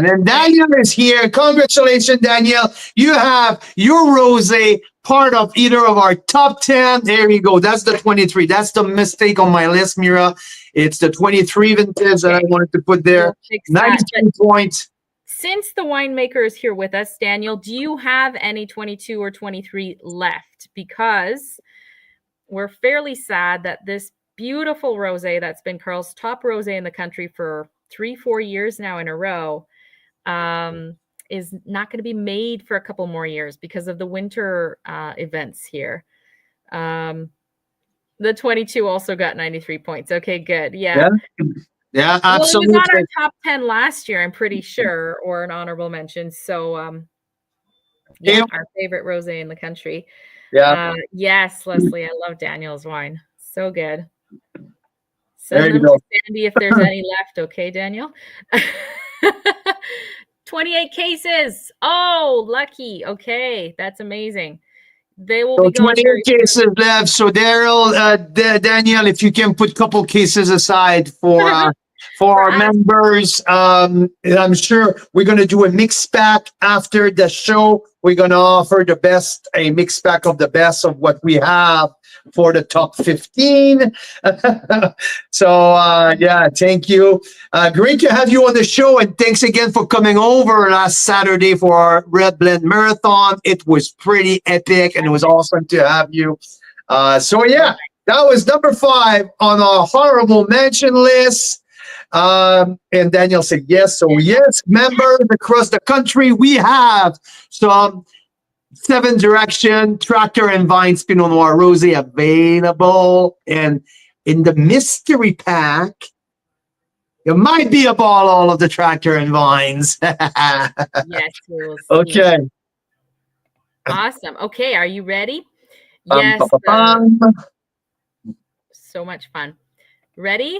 And Daniel is here. Congratulations, Daniel. You have your rosé part of either of our top 10. There you go. That's the 23. That's the mistake on my list, Mira. It's the 23 vintage that I wanted to put there. We'll fix that. 93 points. Since the winemaker is here with us, Daniel, do you have any 22 or 23 left? Because we're fairly sad that this beautiful rosé that's been Carl's top rosé in the country for 3-4 years now in a row is not going to be made for a couple more years because of the winter events here. The 22 also got 93 points. Okay, good. Yeah, absolutely. Well, it was on our top 10 last year, I'm pretty sure, or an honorable mention. So, our favorite rosé in the country. Yes, Leslie, I love Daniel's wine. So good. Send them to Sandy if there's any left. Okay, Daniel? 28 cases. Oh, lucky. Okay, that's amazing. They will be going 28 cases left. So Daryl, Daniel, if you can put a couple cases aside for our members, I'm sure we're going to do a mix pack after the show. We're going to offer a mix pack of the best of what we have for the top 15. So, thank you. Great to have you on the show. And thanks again for coming over last Saturday for our Red Blend Marathon. It was pretty epic and it was awesome to have you. That was number 5 on our honorable mention list. And Daniel said yes. So yes, members across the country, we have some 7 Direction Tractor and Vines Pinot Noir Rosé available. And in the mystery pack, it might be about all of the Tractor and Vines. Yes, we'll see. Okay. Awesome. Okay, are you ready? Yes. So much fun. Ready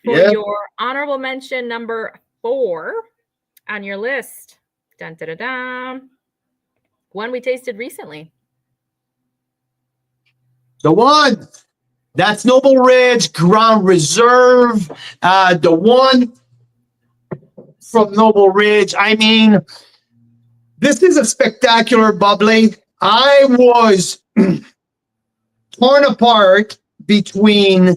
for your honorable mention number 4 on your list? Dun, dun, dun, dun. One we tasted recently. The one. That's Noble Ridge Grand Reserve. The one from Noble Ridge. I mean, this is a spectacular bubbly. I was torn apart between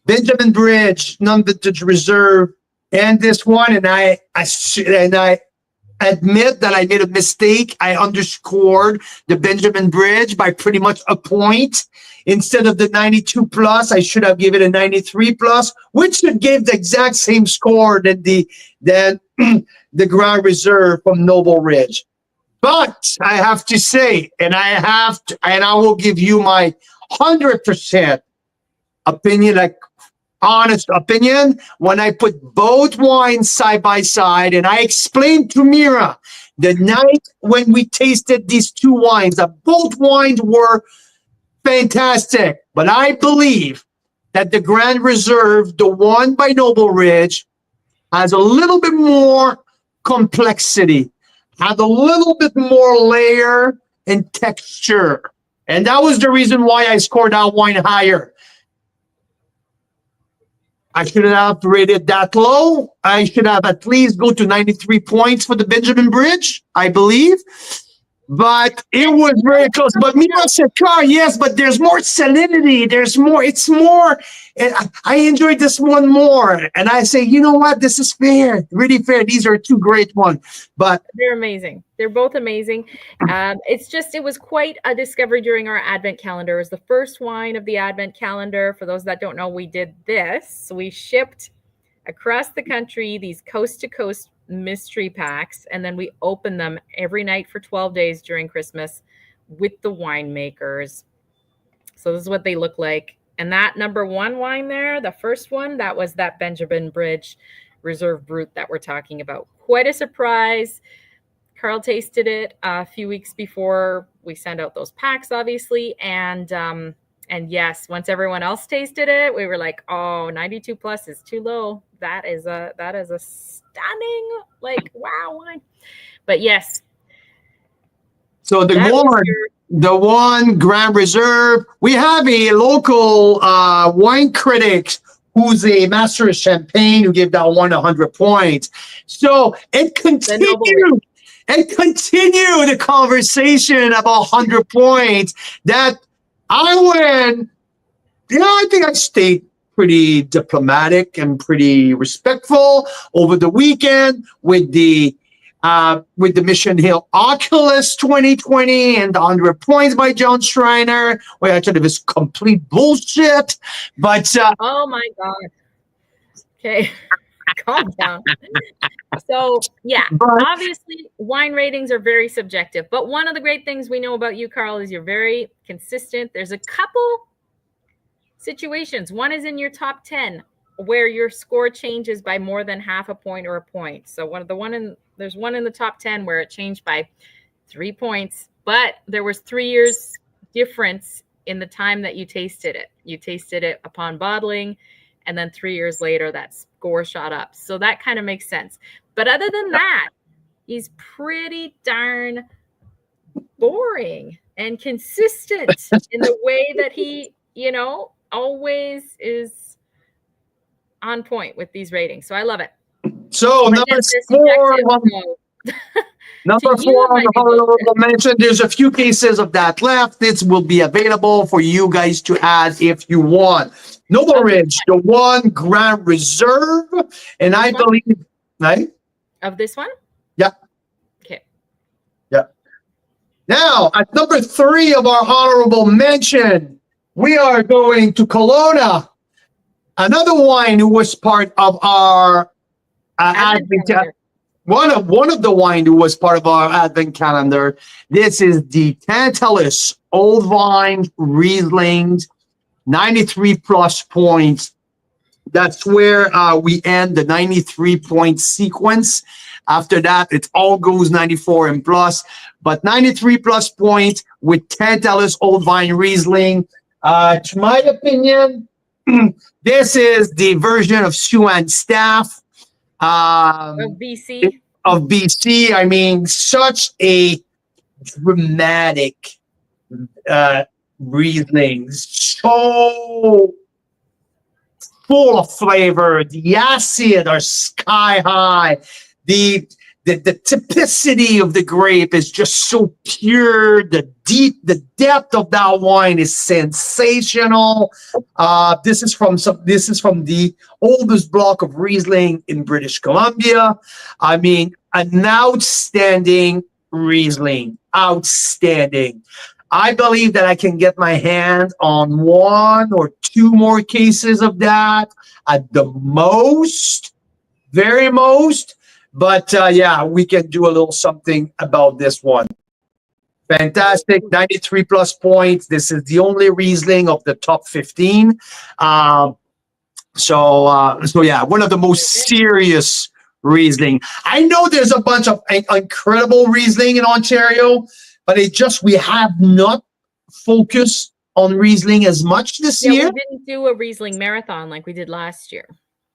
Benjamin Bridge Non-Vintage Reserve and this one, and I admit that I made a mistake. I underscored the Benjamin Bridge by pretty much a point. Instead of the 92 plus, I should have given it a 93 plus, which should give the exact same score than the Grand Reserve from Noble Ridge. But I have to say, and I will give you my 100% opinion, like honest opinion, when I put both wines side by side, and I explained to Mira the night when we tasted these 2 wines that both wines were fantastic, but I believe that the Grand Reserve, the one by Noble Ridge, has a little bit more complexity, has a little bit more layer and texture. And that was the reason why I scored that wine higher. I should have rated that low. I should have at least go to 93 points for the Benjamin Bridge, I believe. But it was very close. But Mira said, yes, but there's more salinity. There's more. It's more. And I enjoyed this one more. And I say, you know what? This is fair. Really fair. These are 2 great ones. But they're amazing. They're both amazing. It was quite a discovery during our Advent calendar. It was the first wine of the Advent calendar. For those that don't know, we did this. We shipped across the country these coast-to-coast mystery packs, and then we open them every night for 12 days during Christmas with the winemakers. So this is what they look like. And that number 1 wine there, the first one, that was that Benjamin Bridge Reserve Brut that we're talking about. Quite a surprise. Carl tasted it a few weeks before we sent out those packs, obviously. And yes, once everyone else tasted it, we were like, oh, 92 plus is too low. That is a stunning, like, wow wine. But yes. So the one Grand Reserve, we have a local wine critic who's a master of champagne, who gave that one 100 points. So it continued. And continue the conversation about 100 points that I went, I think I stayed pretty diplomatic and pretty respectful over the weekend with the Mission Hill Oculus 2020 and the 100 points by John Schreiner, where I thought it was complete bullshit. But oh my God. Okay. Calm down. So yeah, obviously wine ratings are very subjective, but one of the great things we know about you, Carl, is you're very consistent. There's a couple situations. One is in your top 10 where your score changes by more than half a point or a point. So there's one in the top 10 where it changed by 3 points, but there was 3 years difference in the time that you tasted it. You tasted it upon bottling, and then 3 years later, that score shot up. So that kind of makes sense. But other than that, he's pretty darn boring and consistent in the way that he, always is on point with these ratings. So I love it. So number 4 on the honorable mention, there's a few cases of that left. This will be available for you guys to add if you want. Noble Ridge, the 1 Grand Reserve, and I believe, right? Of this one? Yeah. Okay. Yeah. Now, at number 3 of our honorable mention, we are going to Kelowna, another wine who was part of our Advent one of the wine who was part of our Advent calendar. This is the Tantalus Old Vine Riesling, 93 plus points. That's where we end the 93-point sequence. After that, it all goes 94 and plus, but 93 plus points with Tantalus Old Vine Riesling. To my opinion, this is the version of Siouan Staff. Of BC. I mean, such a dramatic Riesling, so full of flavor. The acid are sky high. The typicity of the grape is just so pure. The depth of that wine is sensational. This is from the oldest block of Riesling in British Columbia. I mean, an outstanding Riesling, outstanding. I believe that I can get my hand on 1 or 2 more cases of that at the most, very most. But yeah, we can do a little something about this one. Fantastic, 93 plus points. This is the only Riesling of the top 15. So yeah, one of the most serious Riesling. I know there's a bunch of incredible Riesling in Ontario, but we have not focused on Riesling as much this year. We didn't do a Riesling marathon like we did last year.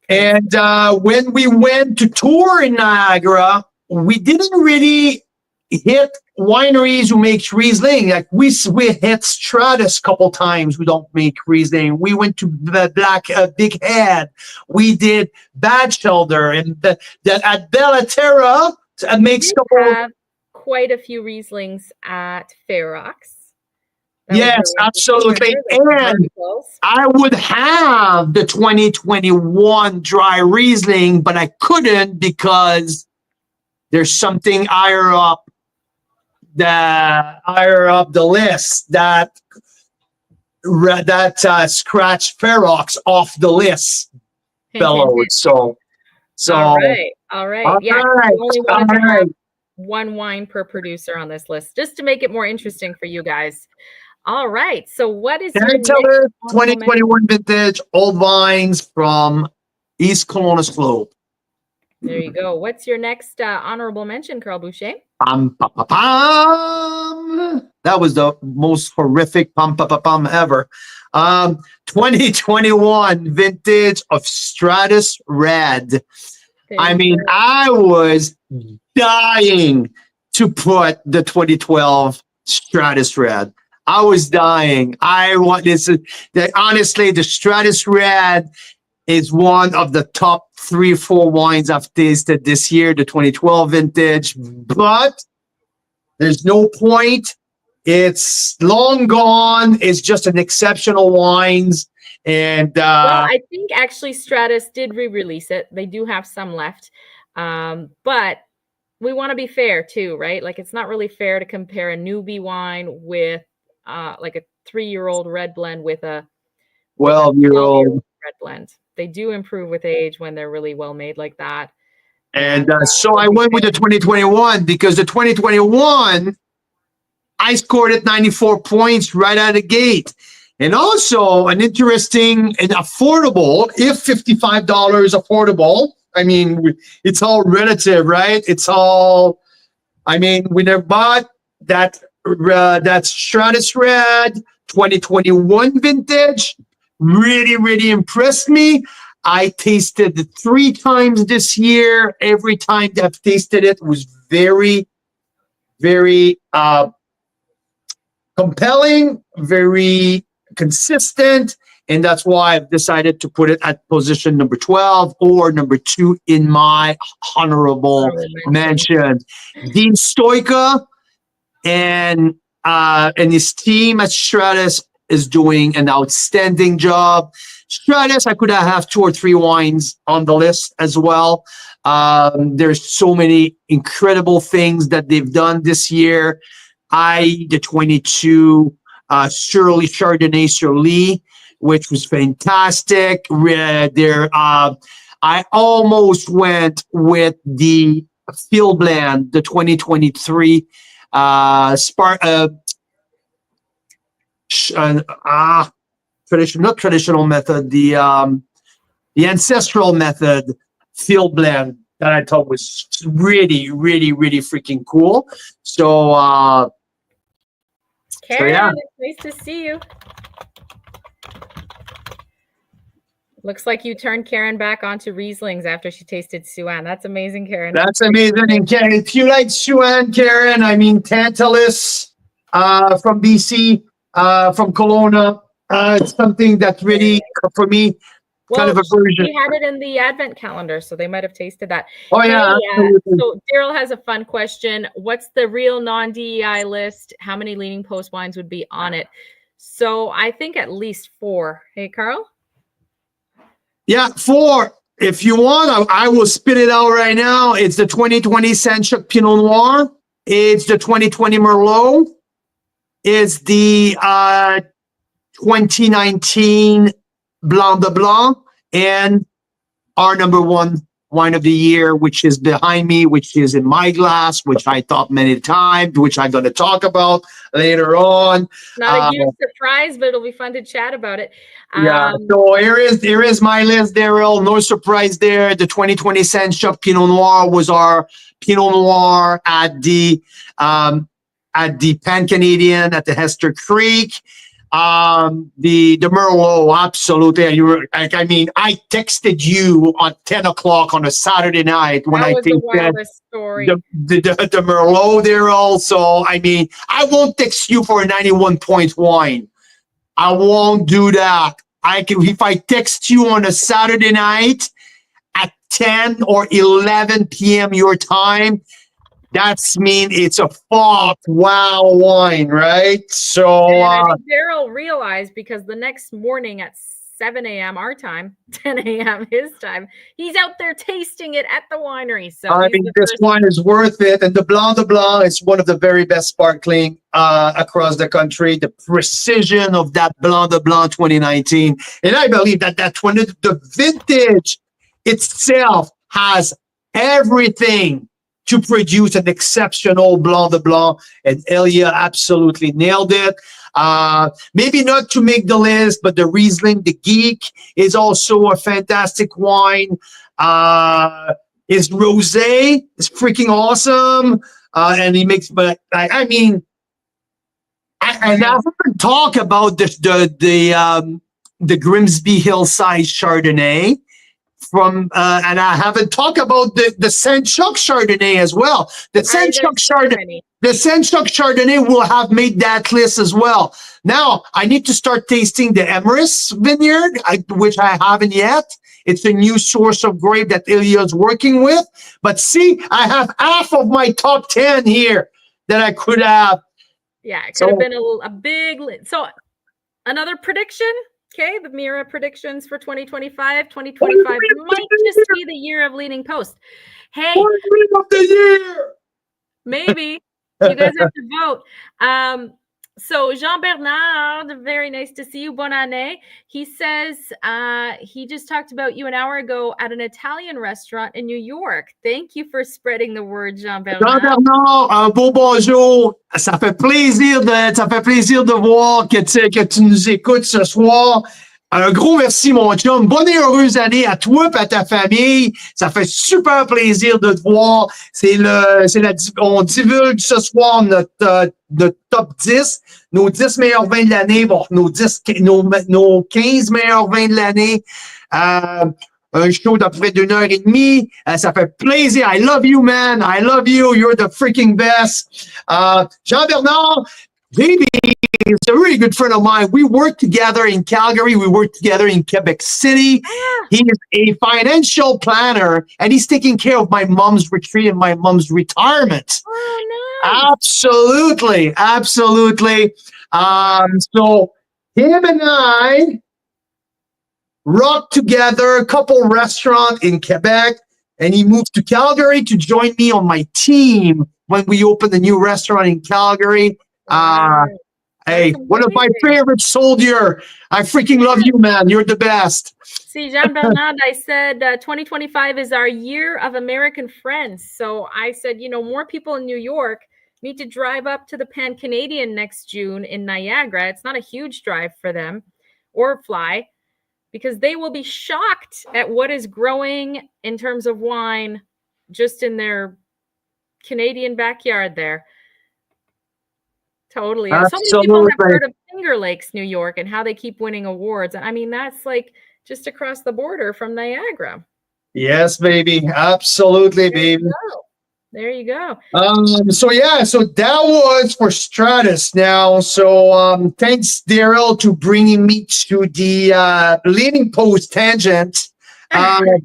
And when we went to tour in Niagara, we didn't really hit wineries who make Riesling. Like we hit Stratus a couple times who don't make Riesling. We went to the Big Head. We did Batchelder, and at Bellaterra makes have quite a few Rieslings at Fairrocks. Yes, absolutely. And I would have the 2021 dry Riesling, but I couldn't because there's something higher up the list that scratched Fairrocks off the list. Bellowed. So all right. Yeah, we only wanted to have 1 wine per producer on this list, just to make it more interesting for you guys. All right. So what is your 2021 vintage old vines from East Kelowna Slope? There you go. What's your next honorable mention, Carl Boucher? That was the most horrific pum ever. 2021 vintage of Stratus Red. I mean, I was dying to put the 2012 Stratus Red. I was dying. I want this. Honestly, the Stratus Red is one of the top 3 or 4 wines I've tasted this year, the 2012 vintage, but there's no point. It's long gone. It's just an exceptional wines. And well, I think actually Stratus did re-release it. They do have some left. But we want to be fair too, right? Like it's not really fair to compare a newbie wine with like a 3-year-old red blend with a 12-year-old red blend. They do improve with age when they're really well made like that. And so I went with the 2021 because the 2021, I scored at 94 points right out of the gate. And also an interesting and affordable, if $55 affordable. I mean, it's all relative, right? It's all, I mean, we never bought that Stratus Red 2021 vintage. Really, really impressed me. I tasted it 3 times this year. Every time that I've tasted it was very, very compelling, very consistent. And that's why I've decided to put it at position number 12 or number 2 in my honorable mention. Dean Stoica and his team at Stratus is doing an outstanding job. Stratus, I could have 2 or 3 wines on the list as well. There's so many incredible things that they've done this year. The 22 Shirley Chardonnay sur Lie, which was fantastic. I almost went with the Field Blend, the 2023 not traditional method, the ancestral method Field Blend that I thought was really, really, really freaking cool. So, Karen, yeah. Nice to see you. Looks like you turned Karen back onto Rieslings after she tasted Suan. That's amazing, Karen. That's amazing. And Karen, if you like Suan, Karen, I mean, Tantalus from BC, from Kelowna, it's something that's really, for me, kind of a version. We had it in the advent calendar, so they might have tasted that. Oh, yeah. So Daryl has a fun question. What's the real non-DEI list? How many Leaning Post wines would be on it? So I think at least 4. Hey, Carl? Yeah, 4. If you want, I will spit it out right now. It's the 2020 Sanchoc Pinot Noir. It's the 2020 Merlot. It's the 2019 Blanc de Blanc, and our number 1 wine of the year, which is behind me, which is in my glass, which I thought many times, which I'm going to talk about later on. Not a huge surprise, but it'll be fun to chat about it. Yeah, so here is my list, Daryl. No surprise there. The 2020 Sanchoc Pinot Noir was our Pinot Noir at the Pan Canadian at the Hester Creek. The Merlot, absolutely. And you were like, I mean, I texted you on 10 o'clock on a Saturday night when I think the Merlot there also. I mean, I won't text you for a 91 point wine. I won't do that. If I text you on a Saturday night at 10 or 11 p.m. your time, that's mean it's a wow wine, right? So I think Daryl realized, because the next morning at 7 a.m. our time, 10 a.m. his time, he's out there tasting it at the winery. So I mean, this wine is worth it. And the Blanc de Blanc is one of the very best sparkling across the country. The precision of that Blanc de Blanc 2019. And I believe that the vintage itself has everything to produce an exceptional Blanc de Blanc, and Elia absolutely nailed it. Maybe not to make the list, but the Riesling, the Geek, is also a fantastic wine. His rosé is freaking awesome, and he makes. But I mean, I haven't talked about the Grimsby Hillside Chardonnay. And I haven't talked about the Sanchoc Chardonnay as well. The Sanchoc Chardonnay will have made that list as well. Now I need to start tasting the Emeris Vineyard, which I haven't yet, It's a new source of grape that Ilya's working with. But see, I have half of my top 10 here that I could have. Yeah, it could have been a big. So another prediction. Okay, the Mira predictions for 2025. 2025 might just be the year of leading post. Hey, of the year. Maybe you guys have to vote. So Jean Bernard, very nice to see you. Bonne année. He says he just talked about you an hour ago at an Italian restaurant in New York. Thank you for spreading the word, Jean Bernard. Jean Bernard, un beau bonjour. Ça fait plaisir de voir que tu nous écoutes ce soir. Un gros merci, mon chum. Bonne et heureuse année à toi et à ta famille. Ça fait super plaisir de te voir. On divulgue ce soir notre top 10, nos 10 meilleurs vins de l'année, bon, nos 15 meilleurs vins de l'année. Un show d'à peu près d'1 heure et demie. Ça fait plaisir. I love you, man. I love you. You're the freaking best. Jean Bernard, baby, is a really good friend of mine. We work together in Calgary. We work together in Quebec City. He is a financial planner, and he's taking care of my mom's retreat and my mom's retirement. Oh, nice. Absolutely. Absolutely. So him and I rocked together a couple restaurants in Quebec, and he moved to Calgary to join me on my team when we opened the new restaurant in Calgary. Hey, one of my favorite soldier. I freaking love you, man. You're the best. See, Jean Bernard, I said 2025 is our year of American friends. So I said, more people in New York need to drive up to the Pan-Canadian next June in Niagara. It's not a huge drive for them, or fly, because they will be shocked at what is growing in terms of wine just in their Canadian backyard there. Totally. And so many people have heard of Finger Lakes, New York, and how they keep winning awards. I mean, that's like just across the border from Niagara. Yes, baby. Absolutely, baby. There you go. So that was for Stratus now. So thanks, Daryl, to bringing me to the leading post tangent.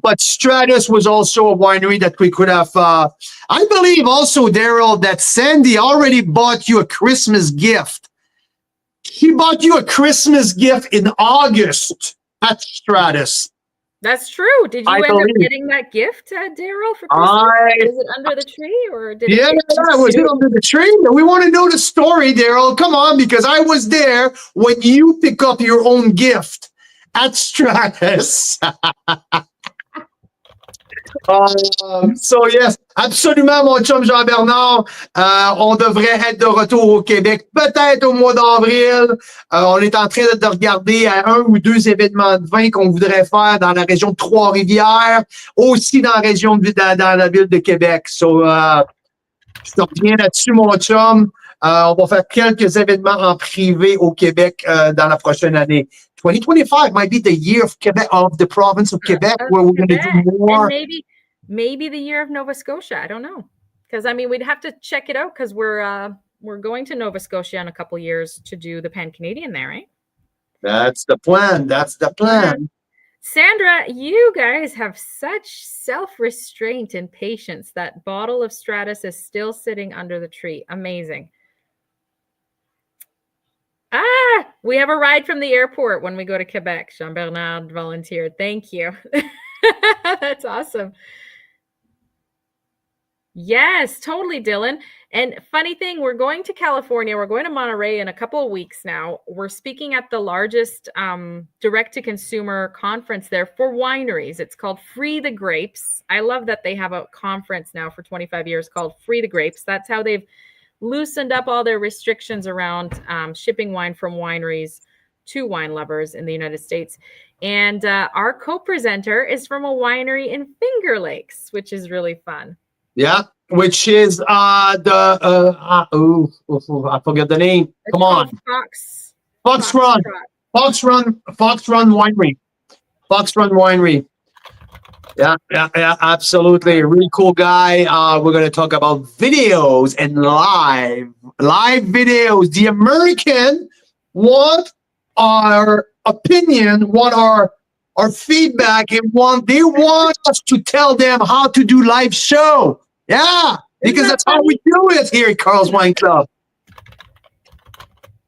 But Stratus was also a winery that we could have. I believe also, Daryl, that Sandy already bought you a Christmas gift. She bought you a Christmas gift in August at Stratus. That's true. Did you end up getting that gift, Daryl, for Christmas? Is it under the tree, or did was it under the tree? We want to know the story, Daryl. Come on, because I was there when you pick up your own gift at Stratus. So yes, absolument, mon chum Jean-Bernard. On devrait être de retour au Québec, peut-être au mois d'avril. On est en train de regarder à 1 ou 2 événements de vin qu'on voudrait faire dans la région de Trois-Rivières, aussi dans la région dans la ville de Québec. So, je te reviens là-dessus, mon chum. On va faire quelques événements en privé au Québec dans la prochaine année. 2025 might be the year of Quebec, of the province of Quebec, where we're going to do more. And maybe the year of Nova Scotia. I don't know, because I mean we'd have to check it out, because we're going to Nova Scotia in a couple years to do the Pan-Canadian there, right? That's the plan. That's the plan. Sandra, you guys have such self-restraint and patience. That bottle of Stratus is still sitting under the tree. Amazing. We have a ride from the airport when we go to Quebec. Jean-Bernard volunteered. Thank you. That's awesome. Yes, totally, Dylan. And funny thing, we're going to California. We're going to Monterey in a couple of weeks now. We're speaking at the largest direct-to-consumer conference there for wineries. It's called Free the Grapes. I love that they have a conference now for 25 years called Free the Grapes. That's how they've loosened up all their restrictions around shipping wine from wineries to wine lovers in the United States. And our co-presenter is from a winery in Finger Lakes, which is really fun. Yeah, which is I forget the name. Come on. Fox Run Winery. Fox Run Winery. Yeah, absolutely. Really cool guy. We're going to talk about videos and live videos. The American want our opinion, want our or feedback. They want us to tell them how to do live show. Yeah, because that's how we do it here at Carl's Wine Club.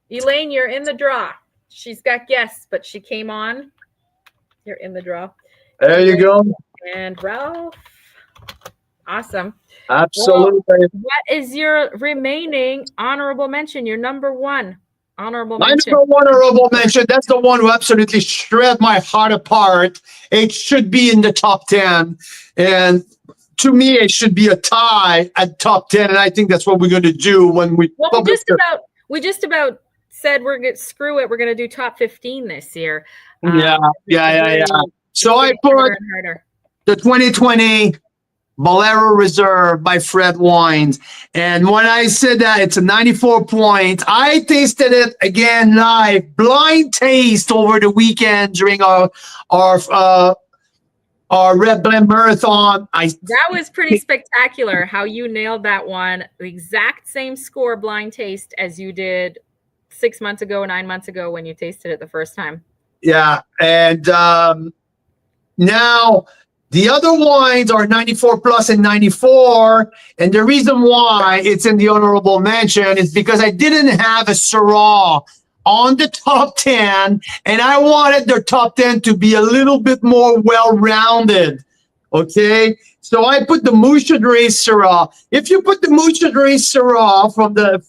Elaine, you're in the draw. She's got guests, but she came on. You're in the draw. There you go. And Ralph. Awesome. Absolutely. Well, what is your remaining honorable mention? Your number one honorable mention. My number one honorable mention. That's the one who absolutely shred my heart apart. It should be in the top 10. And to me, it should be a tie at top 10. And I think that's what we're going to do when we we just about said we're going to screw it. We're going to do top 15 this year. Yeah. So I put the 2020 Bolero Reserve by Fred Wines. And when I said that, it's a 94 points. I tasted it again live, blind taste over the weekend during our Red Blend Marathon. That was pretty spectacular how you nailed that one. The exact same score blind taste as you did 6 months ago, 9 months ago when you tasted it the first time. Yeah. And now the other wines are 94 plus and 94. And the reason why it's in the honorable mention is because I didn't have a Syrah on the top 10. And I wanted the top 10 to be a little bit more well-rounded. Okay. So I put the Mouchadre Syrah. If you put the Mouchadre Syrah from the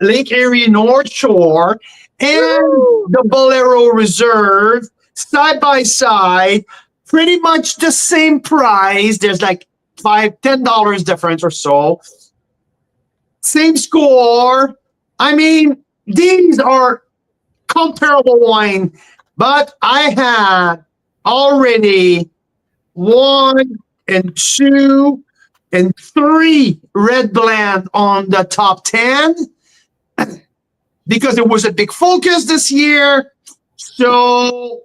Lake Erie North Shore and the Bolero Reserve side by side, pretty much the same price. There's like $10 difference or so. Same score. I mean, these are comparable wine, but I had already 1 and 2 and 3 Red Blend on the top 10 because it was a big focus this year. So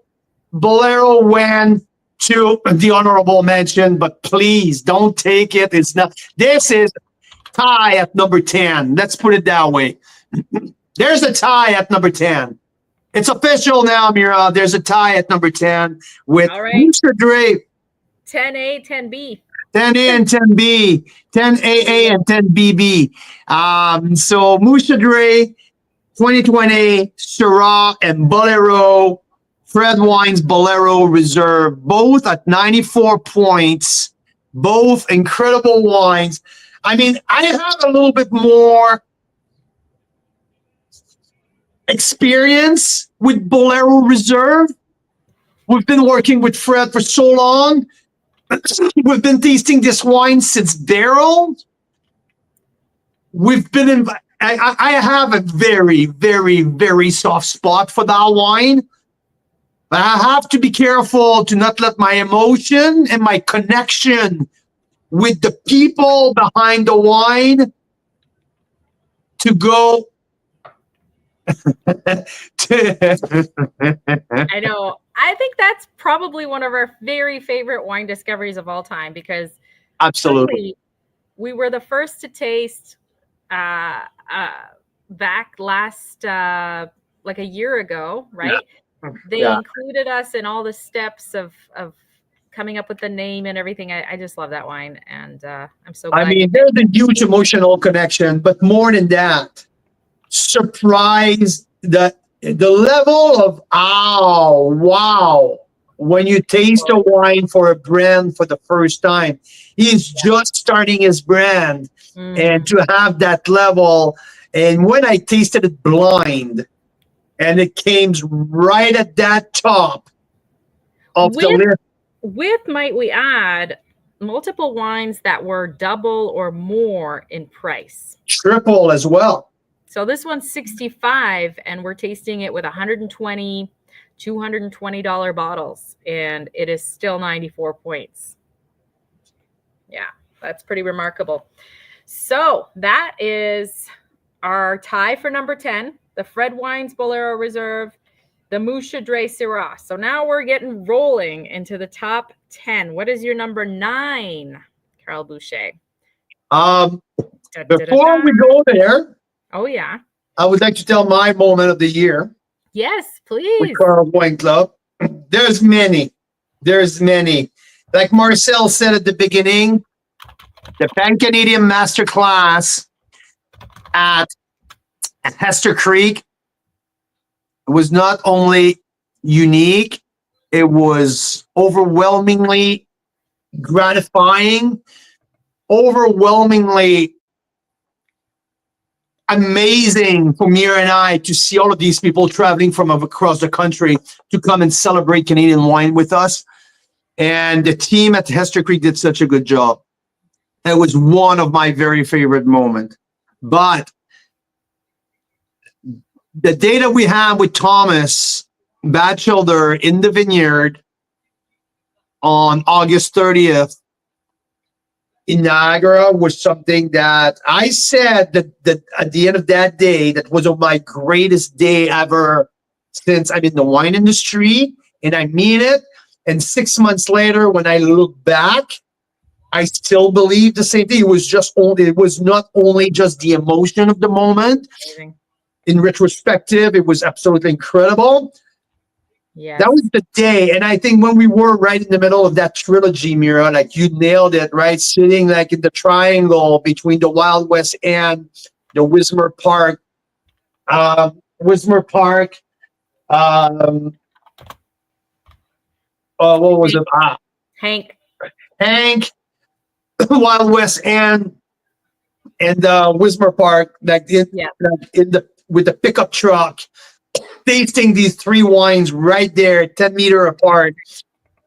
Bolero went to the honorable mention, but please don't take it. It's not. This is tie at number 10. Let's put it that way. There's a tie at number 10. It's official now, Mira. There's a tie at number 10 with Mr. Dre. 10A, 10B. 10A and 10B, 10AA and 10BB. So Mouchadre, 2020, Syrah, and Bolero, Fred Wines Bolero Reserve, both at 94 points, both incredible wines. I mean, I have a little bit more experience with Bolero Reserve. We've been working with Fred for so long. We've been tasting this wine since barrel. We've been in. I have a very, very, very soft spot for that wine. But I have to be careful to not let my emotion and my connection with the people behind the wine to go. I know. I think that's probably one of our very favorite wine discoveries of all time because absolutely we were the first to taste back last like a year ago, right? Yeah. They included us in all the steps of coming up with the name and everything. I just love that wine, and I'm so glad. I mean, there's a huge emotional connection, but more than that, surprise that the level of wow when you taste a wine for a brand for the first time. He's just starting his brand, and to have that level. And when I tasted it blind, and it came right at that top of the list. With, might we add, multiple wines that were double or more in price. Triple as well. So this one's $65, and we're tasting it with $120, $220 bottles, and it is still 94 points. Yeah, that's pretty remarkable. So that is our tie for number 10, the Fred Wines Bolero Reserve, the Mouchadre Syrah. So now we're getting rolling into the top 10. What is your number 9, Carl Boucher? Before we go there, oh yeah, I would like to tell my moment of the year. Yes, please. With Carl Wine Club. There's many. There's many. Like Marcel said at the beginning, the Pan Canadian Masterclass at Hester Creek was not only unique, it was overwhelmingly gratifying, overwhelmingly amazing for Mira and I to see all of these people traveling from across the country to come and celebrate Canadian wine with us. And the team at Hester Creek did such a good job. It was one of my very favorite moments. But the day that we had with Thomas Batchelder in the vineyard on August 30th in Niagara was something that I said that at the end of that day, that was my greatest day ever since I'm in the wine industry, and I mean it. And 6 months later, when I look back, I still believe the same thing. It was not only just the emotion of the moment. Amazing. In retrospective, it was absolutely incredible. Yeah, That was the day. And I think when we were right in the middle of that trilogy, Mira, like you nailed it, right? Sitting like in the triangle between the Wild West and the Wismer Park. What was it? Hank. Hank, Wild West and Wismer Park, like with the pickup truck, tasting these three wines right there, 10 meters apart.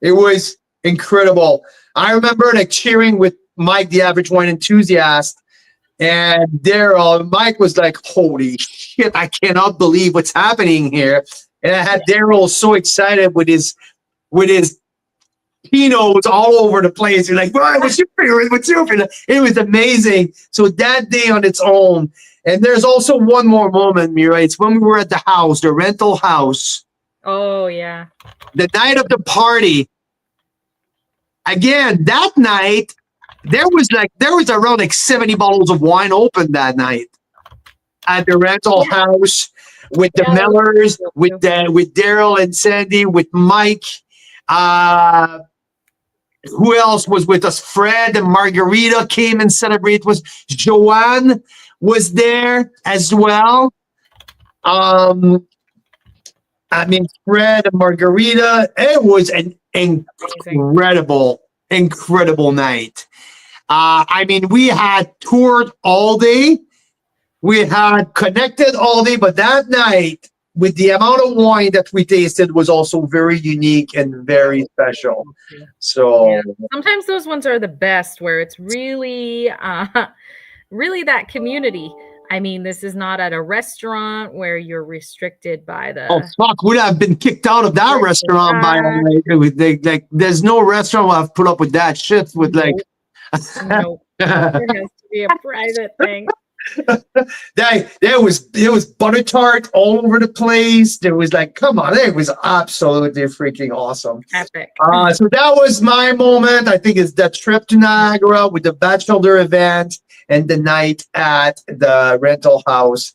It was incredible. I remember like cheering with Mike, the average wine enthusiast, and Daryl. Mike was like, "Holy shit! I cannot believe what's happening here." And I had Daryl so excited with his Pinots all over the place. You're like, "Brian, what's your favorite? What's your favorite?" It was amazing. So that day on its own. And there's also one more moment, Mira. It's when we were at the house, the rental house. Oh, yeah. The night of the party. Again, that night, there was around like 70 bottles of wine open that night at the rental house with the Millers, with Daryl and Sandy, with Mike. Who else was with us? Fred and Margarita came and celebrated. Was Joanne was there as well. Fred and Margarita. It was an incredible night. We had toured all day. We had connected all day, but that night, with the amount of wine that we tasted, was also very unique and very special. So sometimes those ones are the best, where it's really, really that community. I mean, this is not at a restaurant where you're restricted by the. Oh fuck! Would have been kicked out of that restaurant by like. There's no restaurant will have put up with that shit. With like, no, there has to be a private thing. There was butter tart all over the place. There was like, come on, it was absolutely freaking awesome. Epic. So that was my moment. I think it's that trip to Niagara with the Batchelder event and the night at the rental house.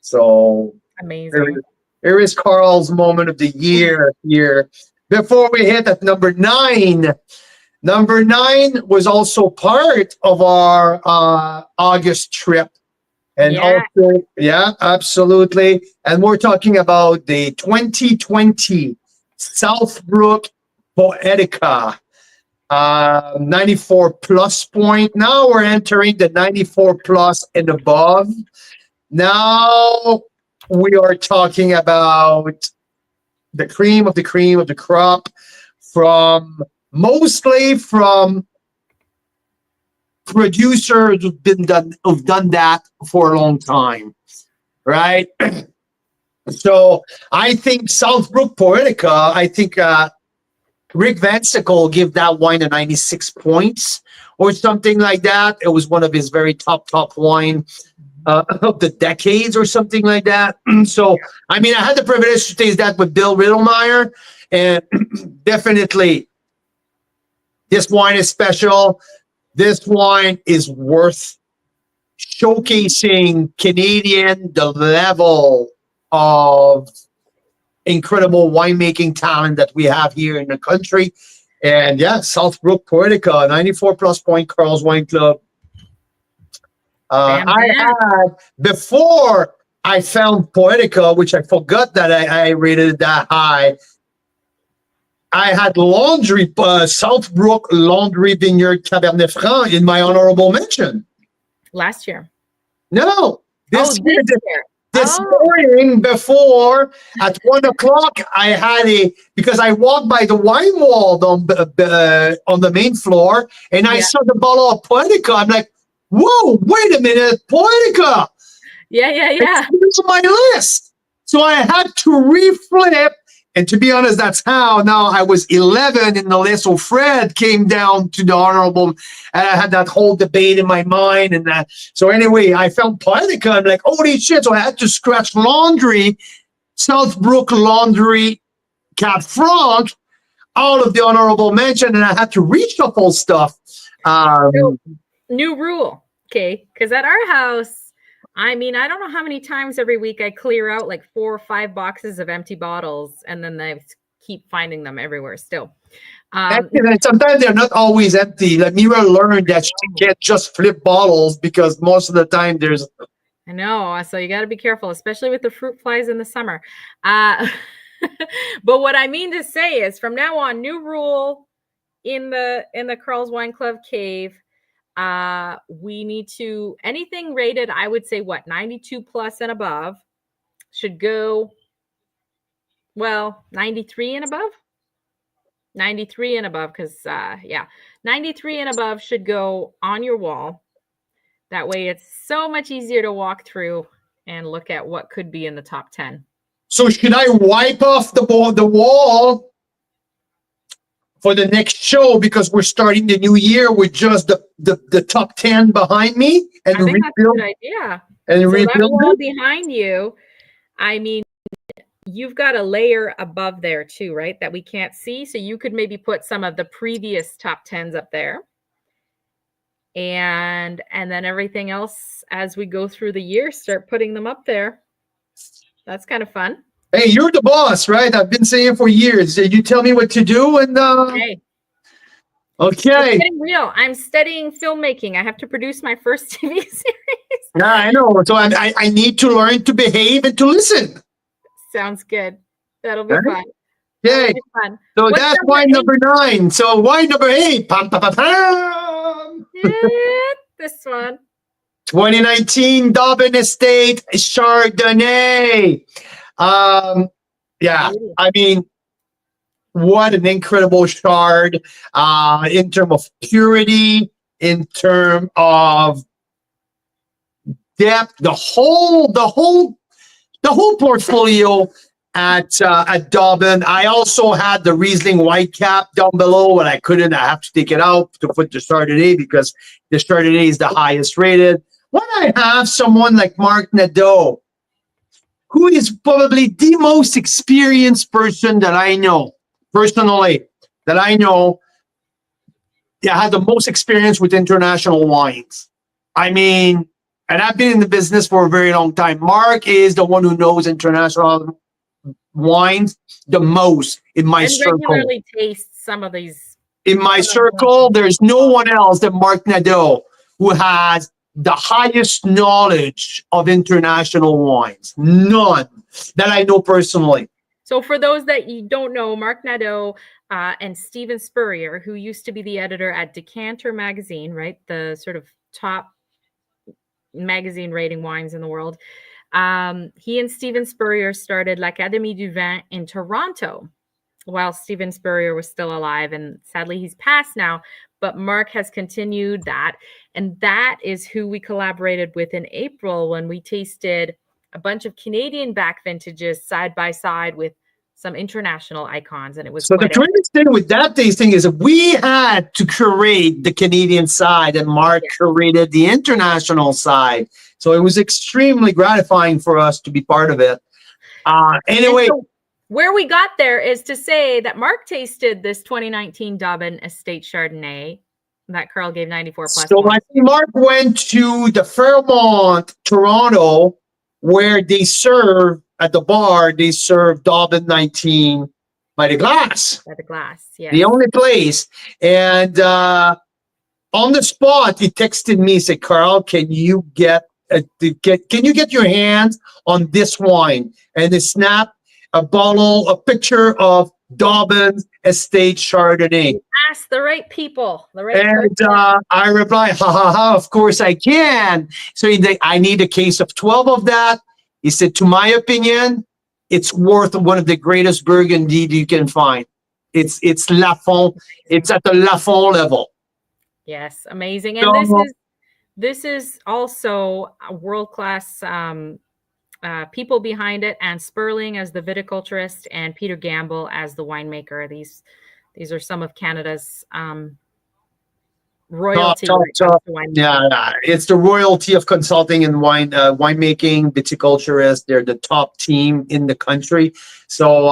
So amazing. Here is Carl's moment of the year here. Before we hit at number 9. Number 9 was also part of our August trip. And also, absolutely. And we're talking about the 2020 Southbrook Poetica 94 plus point. Now we're entering the 94 plus and above. Now we are talking about the cream of the crop mostly from producers who've done that for a long time, right? So I think Southbrook Poetica, Rick Van Sickle give that wine a 96 points or something like that. It was one of his very top wine of the decades or something like that. So, I had the privilege to taste that with Bill Riddlemeyer, and definitely this wine is special. This wine is worth showcasing the level of incredible winemaking talent that we have here in the country. And yeah, Southbrook Poetica, 94 plus point, Carl's Wine Club. Bam, I bam. had, before I found Poetica, which I forgot that I rated it that high, I had Southbrook Laundry Vineyard Cabernet Franc in my honorable mention. Last year. No, this year. Year. This morning before at 1 o'clock, I had because I walked by the wine wall on the main floor and I saw the bottle of Poetica. I'm like, whoa, wait a minute, Poetica. Yeah. It's on my list. So I had to reflip. And to be honest, that's how now I was 11 in the list. So Fred came down to the honorable, and I had that whole debate in my mind. And that. So anyway, I found Poetica. I'm like, holy shit. So I had to scratch Laundry, Southbrook Laundry, Cab Franc, all of the honorable mention. And I had to reshuffle stuff. So, new rule. Okay. Because at our house, I mean, I don't know how many times every week I clear out like 4 or 5 boxes of empty bottles, and then I keep finding them everywhere still. And sometimes they're not always empty. Like Mira learned that she can't just flip bottles because most of the time there's. I know, so you got to be careful, especially with the fruit flies in the summer. But what I mean to say is, from now on, new rule in the Carl's Wine Club cave. We need to, anything rated, I would say 92 plus and above should go, 93 and above. 93 and above, because 93 and above should go on your wall. That way it's so much easier to walk through and look at what could be in the top 10. So should I wipe off the wall for the next show, because we're starting the new year with just the top 10 behind me, and I think that's a good idea. And so rebuild that wall behind you, I mean, you've got a layer above there too, right? That we can't see. So you could maybe put some of the previous top 10s up there. And then everything else as we go through the year, start putting them up there. That's kind of fun. Hey, you're the boss, right? I've been saying for years. You tell me what to do, and hey. Okay. It's getting real. I'm studying filmmaking. I have to produce my first TV series. Yeah, I know. So I need to learn to behave and to listen. Sounds good. That'll be fun. Okay. Fun. So what's that's wine number 9. So wine number 8. Pam, pam, pam, pam. This one. 2019 Dobbin Estate Chardonnay. Yeah, I mean, what an incredible chard in terms of purity, in terms of depth, the whole portfolio at Dobbin. I also had the Riesling White Cap down below, but I couldn't. I have to take it out to put the Chardonnay because the Chardonnay is the highest rated. When I have someone like Mark Nadeau, who is probably the most experienced person that I know, personally, that I know, had the most experience with international wines. I mean, and I've been in the business for a very long time. Mark is the one who knows international wines the most in my circle. Regularly taste some of these. In my circle, there's no one else than Mark Nadeau who has the highest knowledge of international wines. None that I know personally. So for those that you don't know, Mark Nadeau and Stephen Spurrier, who used to be the editor at Decanter magazine, right? The sort of top magazine rating wines in the world. He and Stephen Spurrier started L'Académie du Vin in Toronto while Stephen Spurrier was still alive. And sadly, he's passed now. But Mark has continued that. And that is who we collaborated with in April when we tasted a bunch of Canadian back vintages side by side with some international icons. And it was so the greatest thing with that tasting is we had to curate the Canadian side and Mark curated the international side. So it was extremely gratifying for us to be part of it. Anyway. So where we got there is to say that Mark tasted this 2019 Dobbin Estate Chardonnay that Carl gave 94 plus. So I think Mark went to the Fairmont, Toronto, where they serve at the bar, they serve Dobbin 19 by the glass. By the glass, yes. The only place. And on the spot, he texted me, said, Carl, can you get your hands on this wine? And they snapped a picture of Dobbin's Estate Chardonnay. Ask the right people, the right And person. I replied, ha ha ha, of course I can. So I need a case of 12 of that. He said, to my opinion, it's worth one of the greatest Burgundy you can find. It's Lafon. It's at the Lafon level. Yes, amazing. And this is also a world-class people behind it, and Sperling as the viticulturist and Peter Gamble as the winemaker. These are some of Canada's royalty. Top. Yeah, it's the royalty of consulting and winemaking, viticulturists. They're the top team in the country. So,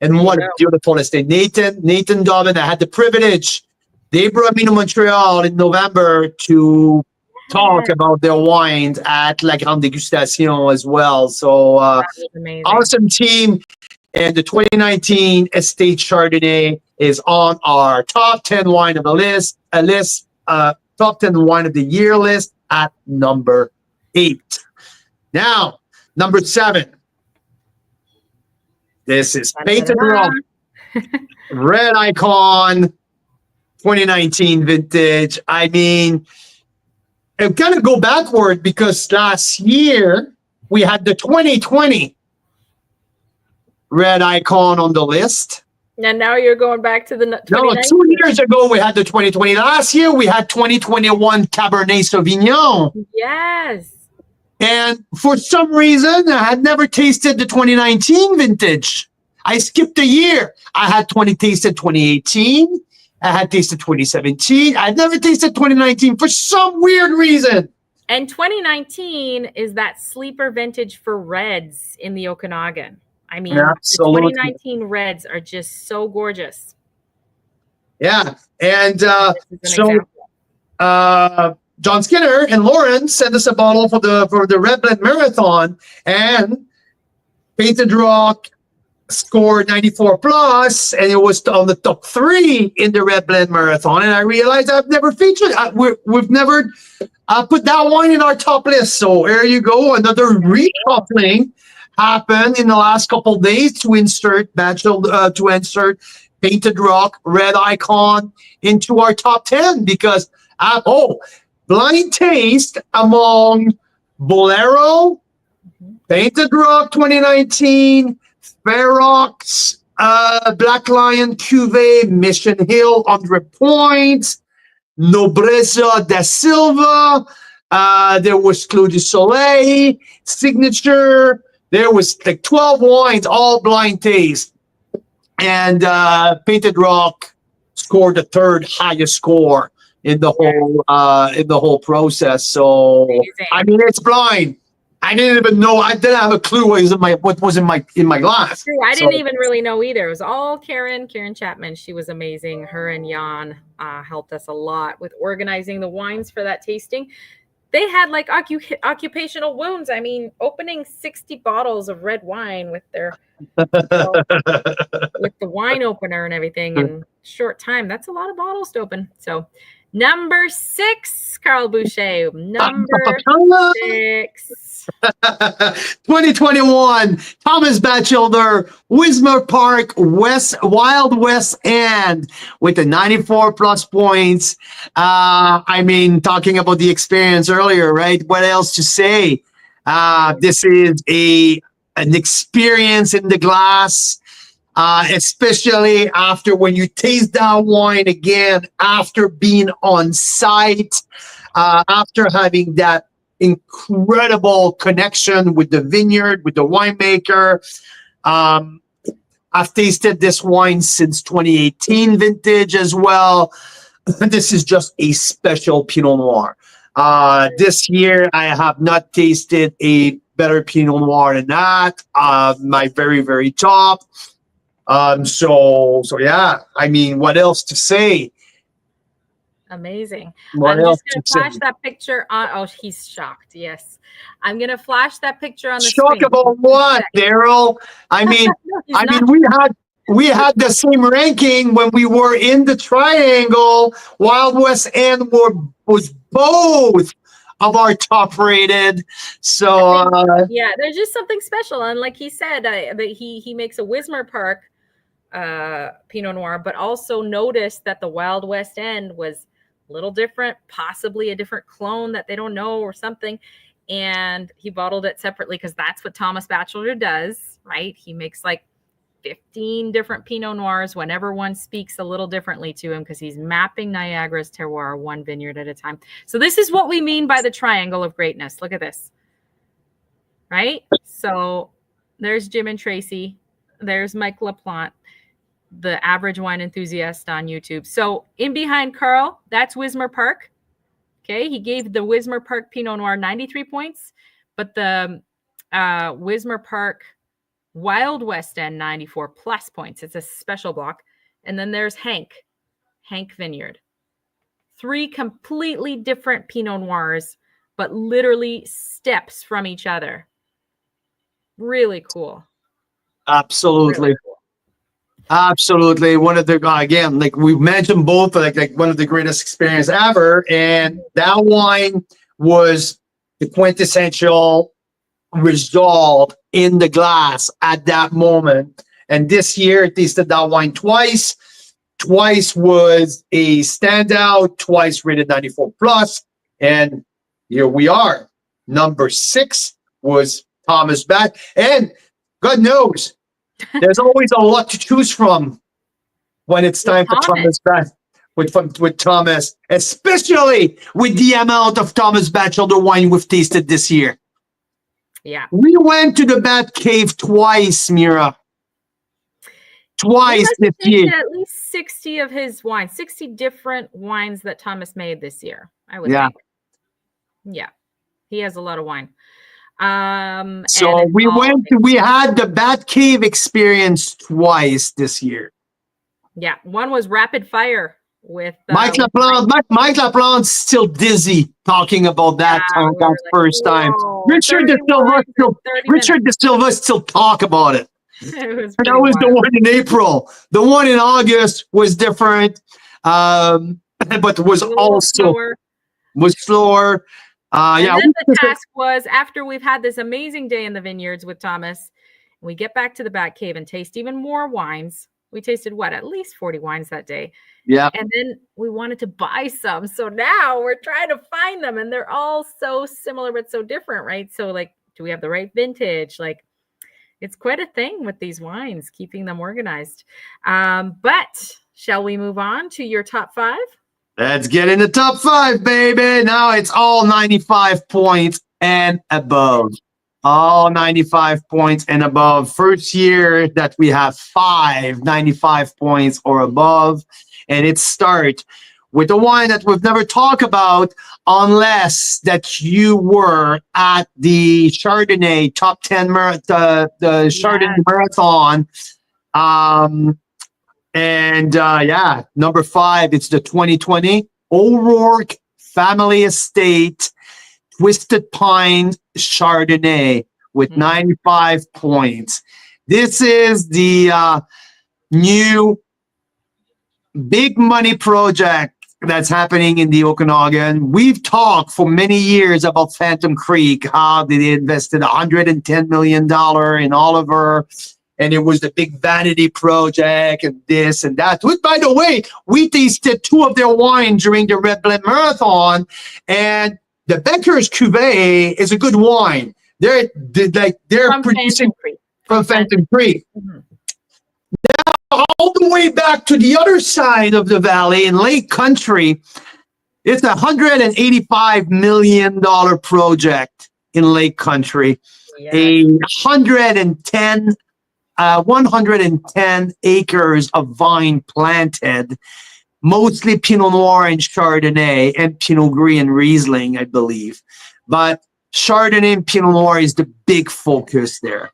and what a beautiful estate. Nathan Dobbin, I had the privilege. They brought me to Montreal in November to talk about their wines at La Grande Dégustation as well. So, awesome team. And the 2019 Estate Chardonnay is on our top 10 wine of the list, top 10 wine of the year list at number 8. Now, number 7. This is Painted Rock, Red Icon, 2019 vintage. I mean, I'm going to go backward because last year we had the 2020 Red Icon on the list. And now you're going back to the 2019? No, 2 years ago we had the 2020. Last year we had 2021 Cabernet Sauvignon. Yes. And for some reason, I had never tasted the 2019 vintage. I skipped a year. I had tasted 2018. I had tasted 2017. I never tasted 2019 for some weird reason. And 2019 is that sleeper vintage for reds in the Okanagan. I mean, absolutely. The 2019 reds are just so gorgeous. Yeah. And John Skinner and Lauren sent us a bottle for the Red Blend Marathon, and Painted Rock scored 94 plus, and it was on the top 3 in the Red Blend Marathon. And I realized I've never featured, we've never put that wine in our top list. So there you go, another recoupling happened in the last couple of days to insert Painted Rock Red Icon into our top 10 because blind taste among Bolero, Painted Rock 2019, Ferox, Black Lion Cuvée, Mission Hill 100 points, Nobreza da Silva, there was Clos du Soleil, Signature. There was like 12 wines, all blind taste. And Painted Rock scored the 3rd highest score in the whole process. So amazing. I mean, it's blind. I didn't even know. I didn't have a clue what was in my glass. True. I didn't even really know either. It was all Karen Chapman. She was amazing. Her and Jan helped us a lot with organizing the wines for that tasting. They had like occupational wounds. I mean, opening 60 bottles of red wine with with the wine opener and everything in short time. That's a lot of bottles to open. So number 6, Carl Boucher. Number 6. 2021 Thomas Batchelder, Wismar Park, Wild West End with the 94 plus points. I mean, talking about the experience earlier, right? What else to say? This is an experience in the glass, especially after when you taste that wine again, after being on site, after having that incredible connection with the vineyard, with the winemaker. I've tasted this wine since 2018 vintage as well. This is just a special Pinot Noir. This year, I have not tasted a better Pinot Noir than that. My very, very top. So yeah, I mean, what else to say? Amazing. What I'm else just to going to flash say? that picture on. Oh, he's shocked. Yes. I'm going to flash that picture on the Shock screen. about what, Daryl? I mean, No, he's not. we had the same ranking when we were in the triangle. Wild West End was both of our top rated. So Yeah, there's just something special. And like he said, that he makes a Wismar Park Pinot Noir, but also noticed that the Wild West End was a little different, possibly a different clone that they don't know or something. And he bottled it separately because that's what Thomas Batchelor does, right? He makes like 15 different Pinot Noirs whenever one speaks a little differently to him because he's mapping Niagara's terroir one vineyard at a time. So this is what we mean by the triangle of greatness. Look at this, right? So there's Jim and Tracy. There's Mike LaPlante, the average wine enthusiast on YouTube. So in behind Carl, that's Wismar Park. Okay, he gave the Wismar Park Pinot Noir 93 points, but the Wismar Park Wild West End 94 plus points. It's a special block. And then there's Hank Vineyard. 3 completely different Pinot Noirs, but literally steps from each other. Really cool. absolutely. Really cool. Absolutely. One of the, again, like we mentioned both, like one of the greatest experience ever. And that wine was the quintessential result in the glass at that moment. And this year, I tasted that wine twice. Twice was a standout, twice rated 94 plus. And here we are. Number 6 was Thomas Bat. And God knows, there's always a lot to choose from when it's time for Thomas Bat. With Thomas, especially with the amount of Thomas Batchelor wine we've tasted this year. Yeah. We went to the Bat Cave twice, Mira. Twice this year. At least 60 of his wines, 60 different wines that Thomas made this year, I would Yeah. think. Yeah. He has a lot of wine. So we had the Bat Cave experience twice this year. Yeah. One was rapid fire with Mike LaPlante. Mike LaPlante's still dizzy talking about that first time. Richard De Silva still talk about it. That was the one in April. The one in August was different, but was also slower. And then the task was, after we've had this amazing day in the vineyards with Thomas, we get back to the Bat Cave and taste even more wines. We tasted at least 40 wines that day. Yeah. And then we wanted to buy some. So now we're trying to find them, and they're all so similar but so different, right? So like, do we have the right vintage? Like, it's quite a thing with these wines, keeping them organized. But shall we move on to your top 5? Let's get in the top 5, baby. Now it's all 95 points and above. All 95 points and above. First year that we have 95 points or above. And it starts with a wine that we've never talked about unless that you were at the Chardonnay top 10, the Chardonnay Marathon. Number 5, it's the 2020 O'Rourke Family Estate Twisted Pine Chardonnay with 95 points. This is the new big money project that's happening in the Okanagan. We've talked for many years about Phantom Creek, how they invested $110 million in Oliver, and it was the big vanity project and this and that. Which, by the way, we tasted 2 of their wine during the Red Blend Marathon, and the Becker's Cuvée is a good wine. They're producing from Phantom Creek. Mm-hmm. Now, all the way back to the other side of the valley in Lake Country, it's a $185 million project in Lake Country. Yes. 110 acres of vine planted, mostly Pinot Noir and Chardonnay and Pinot Gris and Riesling, I believe. But Chardonnay and Pinot Noir is the big focus there.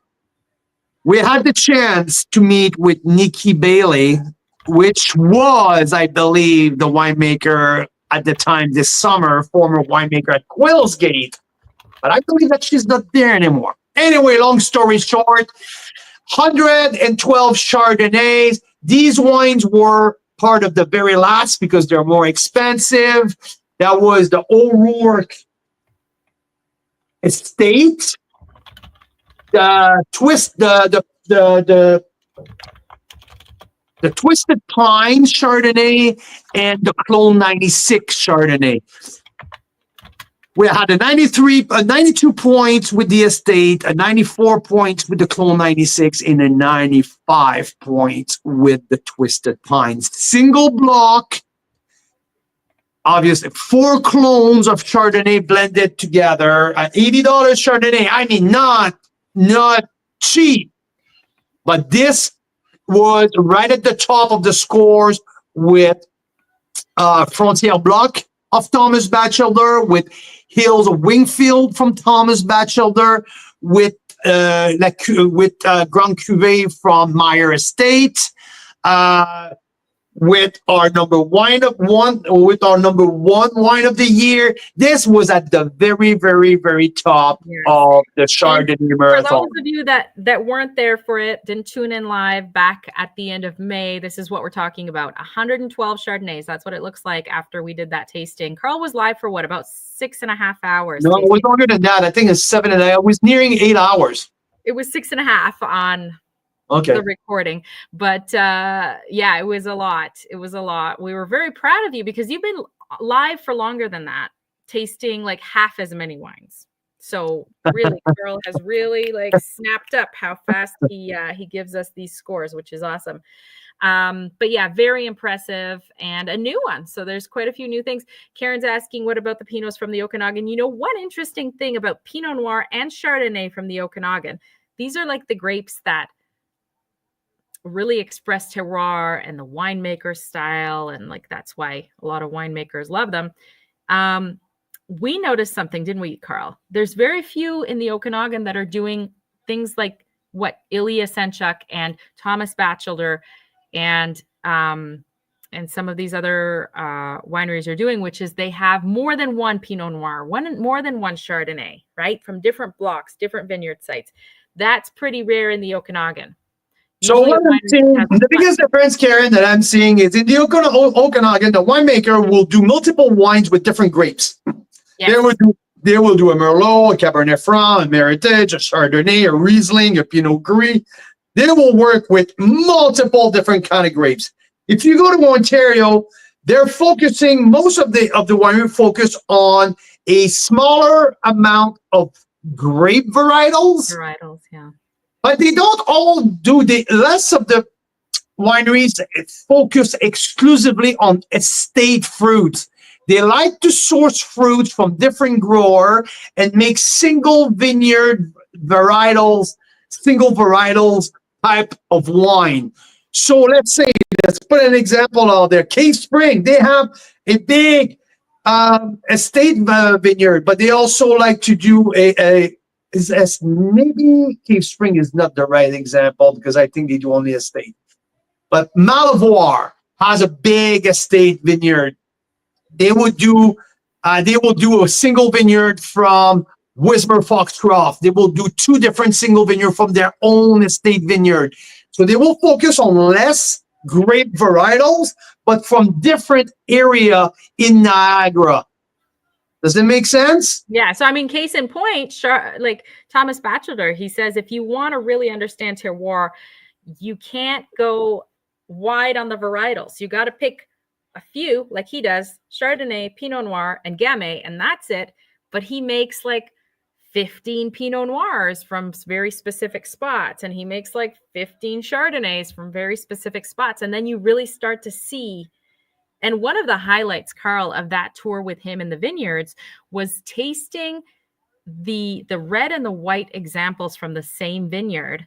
We had the chance to meet with Nikki Bailey, which was, I believe, the winemaker at the time this summer, former winemaker at Quailsgate. But I believe that she's not there anymore. Anyway, long story short, 112 Chardonnays. These wines were part of the very last because they're more expensive. That was the O'Rourke Estate, the Twisted Pine Chardonnay, and the Clone 96 Chardonnay. We had a 92 points with the Estate, a 94 points with the Clone 96, and a 95 points with the Twisted Pines. Single block, obviously, 4 clones of Chardonnay blended together. An $80 Chardonnay, I mean, not cheap, but this was right at the top of the scores with Frontier Block of Thomas Batchelder, with Hills of Wingfield from Thomas Batchelder, with Grand Cuvée from Meyer Estate, with our number one wine of the year. This was at the very, very, very top of the Chardonnay Marathon. For those of you that weren't there for it, didn't tune in live back at the end of May, this is what we're talking about. 112 Chardonnays. That's what it looks like after we did that tasting. Carl was live for what, about 6.5 hours? No, it was longer than that. I think it's 7 and I was nearing 8 hours. It was 6.5 on the recording, but yeah, it was a lot. We were very proud of you because you've been live for longer than that, tasting like half as many wines. So really, Carl has really like snapped up how fast he gives us these scores, which is awesome. But yeah, very impressive and a new one. So there's quite a few new things. Karen's asking, what about the Pinots from the Okanagan? You know, one interesting thing about Pinot Noir and Chardonnay from the Okanagan, these are like the grapes that really express terroir and the winemaker style. And like, that's why a lot of winemakers love them. We noticed something, didn't we, Carl? There's very few in the Okanagan that are doing things like what Ilya Senchuk and Thomas Batchelder and some of these other wineries are doing, which is they have more than one Pinot Noir, more than one Chardonnay, right? From different blocks, different vineyard sites. That's pretty rare in the Okanagan. So what I'm seeing, the biggest difference, Karen, that I'm seeing is in the Okanagan, the winemaker will do multiple wines with different grapes. Yes. They will do a Merlot, a Cabernet Franc, a Meritage, a Chardonnay, a Riesling, a Pinot Gris. They will work with multiple different kind of grapes. If you go to Ontario, they're focusing, most of the winery focus on a smaller amount of grape varietals. Yeah. But they don't all do less of the wineries focus exclusively on estate fruits. They like to source fruits from different grower and make single varietals type of wine. So let's put an example out there. Cave Spring, they have a big estate vineyard, but they also like to do maybe Cave Spring is not the right example because I think they do only estate. But Malivoire has a big estate vineyard. They will do a single vineyard from Wismer Foxcroft. They will do 2 different single vineyard from their own estate vineyard. So they will focus on less grape varietals, but from different area in Niagara. Does it make sense? Yeah. So, I mean, case in point, like Thomas Batchelder, he says, if you want to really understand terroir, you can't go wide on the varietals. You got to pick a few, like he does, Chardonnay, Pinot Noir, and Gamay, and that's it. But he makes like 15 Pinot Noirs from very specific spots, and he makes like 15 Chardonnays from very specific spots. And then you really start to see. And one of the highlights, Carl, of that tour with him in the vineyards was tasting the red and the white examples from the same vineyard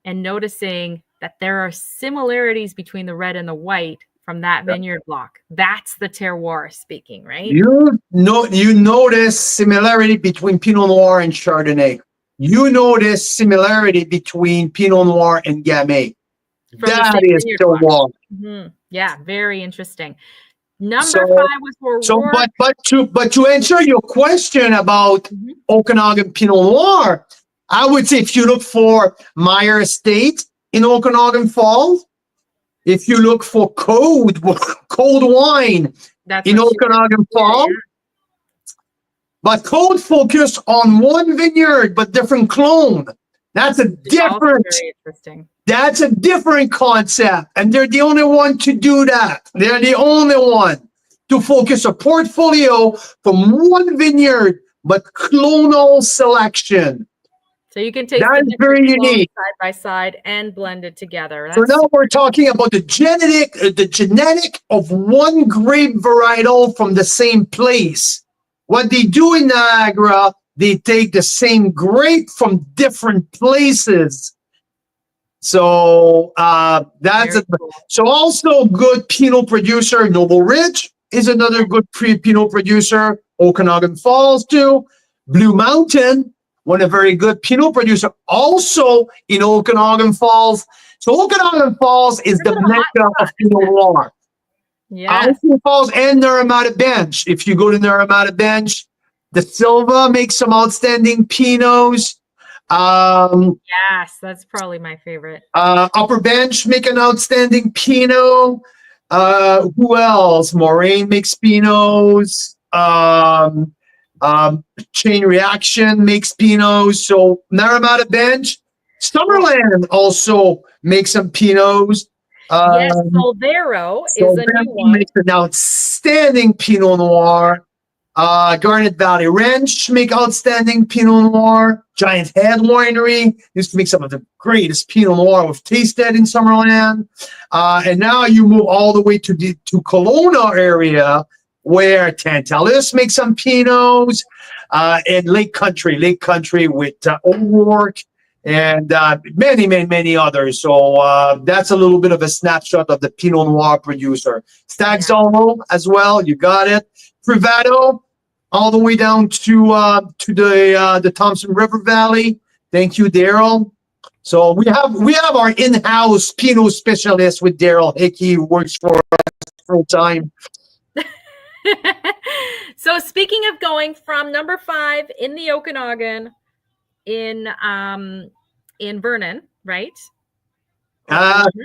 and noticing that there are similarities between the red and the white from that vineyard block. That's the terroir speaking, right? You notice similarity between Pinot Noir and Chardonnay. You notice similarity between Pinot Noir and Gamay. That is terroir. Mm-hmm. Yeah, very interesting. Number 5 was for Rourke. But to answer your question about Okanagan Pinot Noir, I would say if you look for Meyer Estate in Okanagan Falls, if you look for cold wine in Okanagan Falls, but cold focus on one vineyard but different clone. That's a different. Very interesting. That's a different concept, and they're the only one to do that. They're the only one to focus a portfolio from one vineyard, but clonal selection. So you can taste that is very unique side by side and blend it together. So now we're talking about the genetic of one grape varietal from the same place. What they do in Niagara, they take the same grape from different places. So that's it. Cool. So also good Pinot producer, Noble Ridge is another good Pinot producer. Okanagan Falls too. Blue Mountain, one a very good Pinot producer, also in Okanagan Falls. So Okanagan Falls is the mecca of Pinot Noir. Yeah. Okanagan Falls and Naramata Bench. If you go to Naramata Bench, the Silva makes some outstanding Pinots. Yes, that's probably my favorite. Upper Bench make an outstanding Pinot. Who else? Moraine makes Pinots. Chain Reaction makes Pinots. So Naramata Bench. Summerland also makes some Pinots. Yes, Solvero is a new one. Makes an outstanding Pinot Noir. Garnet Valley Ranch make outstanding Pinot Noir. Giant Head Winery used to make some of the greatest Pinot Noir we've tasted in Summerland. And now you move all the way to Kelowna area, where Tantalus makes some Pinots, and Lake Country with O'Rourke and many others. So that's a little bit of a snapshot of the Pinot Noir producer. Stag's Hollow as well, you got it. Privado, all the way down to the Thompson River Valley. Thank you, Daryl. So we have our in-house Pinot specialist with Daryl Hickey, who works for us full time. So speaking of going from number 5 in the Okanagan in Vernon, right?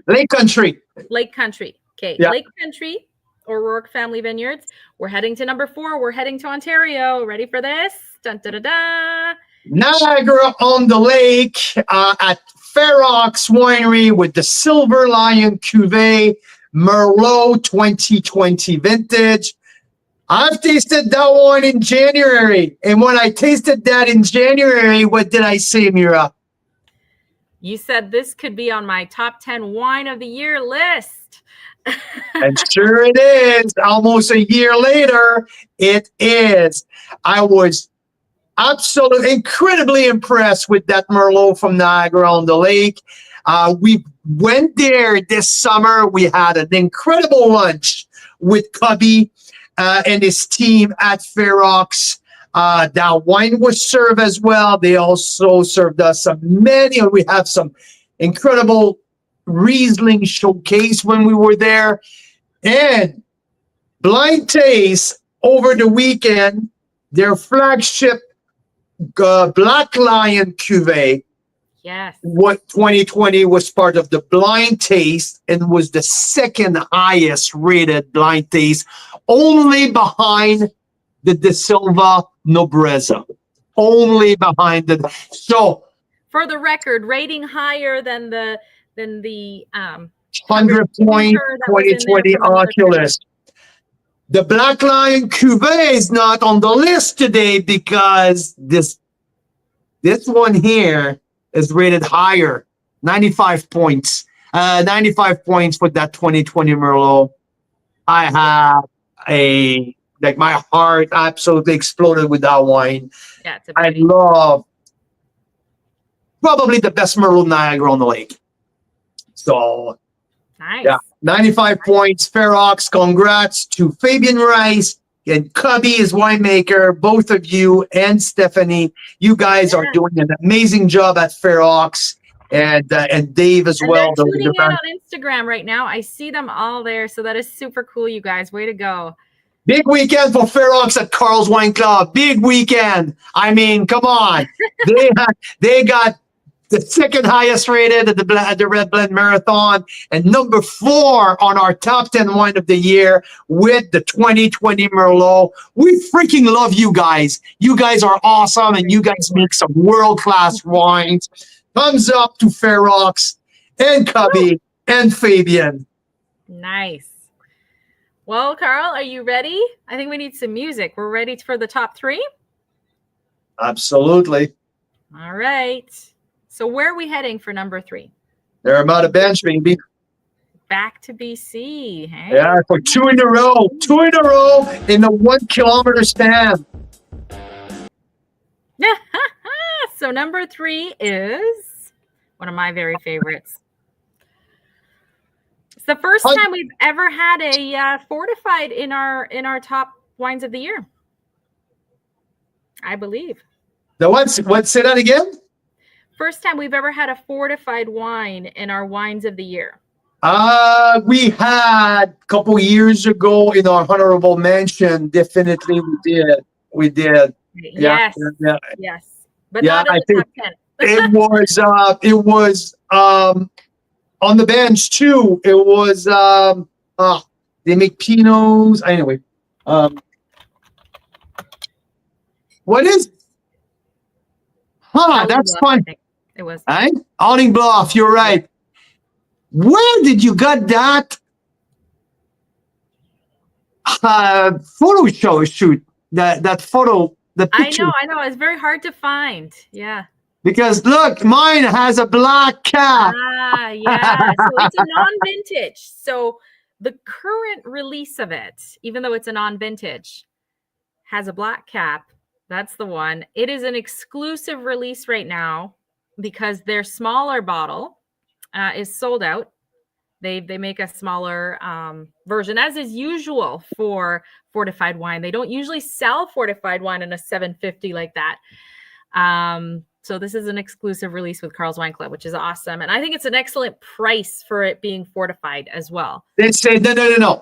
Lake Country. Okay, yeah. Lake Country. O'Rourke Family Vineyards. We're heading to number 4. We're heading to Ontario. Ready for this? Dun, da, da, da. Niagara on the Lake at Fair Oaks Winery with the Silver Lion Cuvée Merlot 2020 vintage. I've tasted that one in January. And when I tasted that in January, what did I say, Mira? You said this could be on my top 10 wine of the year list. And sure it is. Almost a year later, it is. I was absolutely incredibly impressed with that Merlot from Niagara on the Lake. We went there this summer. We had an incredible lunch with Cubby and his team at Fair Oaks. That wine was served as well. They also served us we have some incredible Riesling showcase when we were there, and blind taste over the weekend. Their flagship Black Lion Cuvée, what 2020 was part of the blind taste and was the second highest rated blind taste, only behind the De Silva Nobreza, only behind the. So, for the record, rating higher than the 100 point 2020 Oculus. The Black Lion Cuvée is not on the list today because this one here is rated higher, 95 points. 95 points for that 2020 Merlot. I have my heart absolutely exploded with that wine. Yeah, I love probably the best Merlot Niagara on the Lake. So, nice. Yeah, 95 points. Fair Oaks, congrats to Fabian Rice and Cubby, his winemaker, both of you, and Stephanie. You guys are doing an amazing job at Fair Oaks. and Dave as And well. they're tuning in on Instagram right now. I see them all there. So that is super cool, you guys. Way to go. Big weekend for Ferox at Carl's Wine Club. Big weekend. I mean, come on. they got the second highest rated at the Red Blend Marathon and number 4 on our top 10 wine of the year with the 2020 Merlot. We freaking love you guys. You guys are awesome and you guys make some world-class wines. Thumbs up to Ferox and Cubby and Fabian. Nice. Well, Carl, are you ready? I think we need some music. We're ready for the top 3? Absolutely. All right. So where are we heading for number 3? They're about a bench, baby. Back to BC. Hey? Yeah, for 2 in a row. 2 in a row in the 1 kilometer span. So number 3 is one of my very favorites. It's the first time we've ever had a fortified in our top wines of the year, I believe. The what? Say that again? First time we've ever had a fortified wine in our wines of the year. We had a couple years ago in our honorable mention. Definitely, we did. Yes. Yeah. Yes. But not in the top 10. it was on the bench too. It was they make Pinots. Anyway, what is? That's fun. It was. Right? Awning Bluff. You're right. Where did you get that photo shoot? That photo. The picture. I know. It's very hard to find. Yeah. Because look, mine has a black cap. Yeah. So it's a non-vintage. So the current release of it, even though it's a non-vintage, has a black cap. That's the one. It is an exclusive release right now because their smaller bottle is sold out. They make a smaller version, as is usual for fortified wine. They don't usually sell fortified wine in a 750 like that. So this is an exclusive release with Carl's Wine Club, which is awesome. And I think it's an excellent price for it being fortified as well. They say, no.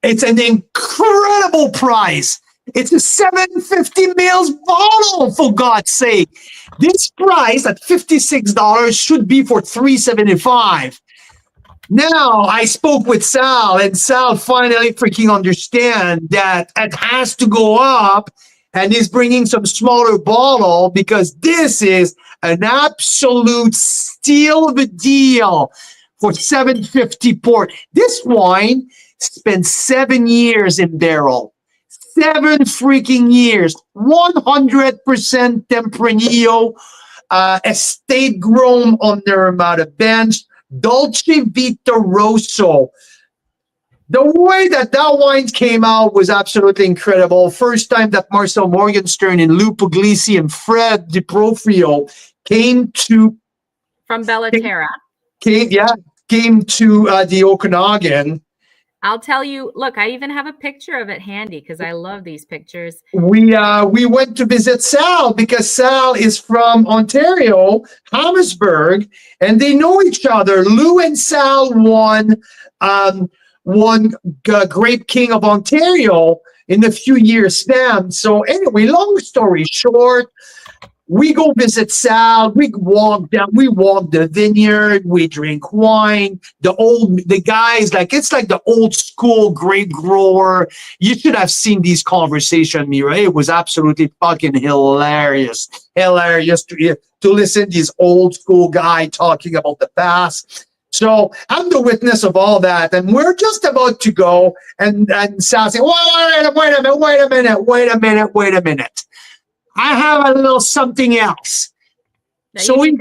It's an incredible price. It's a 750 mils bottle, for God's sake. This price at $56 should be for $375. Now, I spoke with Sal, and Sal finally freaking understand that it has to go up, and he's bringing some smaller bottle because this is an absolute steal of a deal for $750 port. This wine spent 7 years in barrel. 7 freaking years. 100% Tempranillo, estate grown on their amount of bench. Dolce Vita Rosso. The way that wine came out was absolutely incredible. First time that Marcel Morgenstern and Lou Puglisi and Fred DiProfrio came to from Bellaterra. Came to the Okanagan. I'll tell you, look, I even have a picture of it handy because I love these pictures. We went to visit Sal because Sal is from Ontario, Hammersburg, and they know each other. Lou and Sal won Grape King of Ontario in a few years span. So anyway, long story short, we go visit Sal. We walk the vineyard. We drink wine. The guys, like, it's like the old school grape grower. You should have seen these conversations, Mira. It was absolutely fucking hilarious. Hilarious to listen to this old school guy talking about the past. So I'm the witness of all that, and we're just about to go. And Sal said, wait a minute. I have a little something else. So he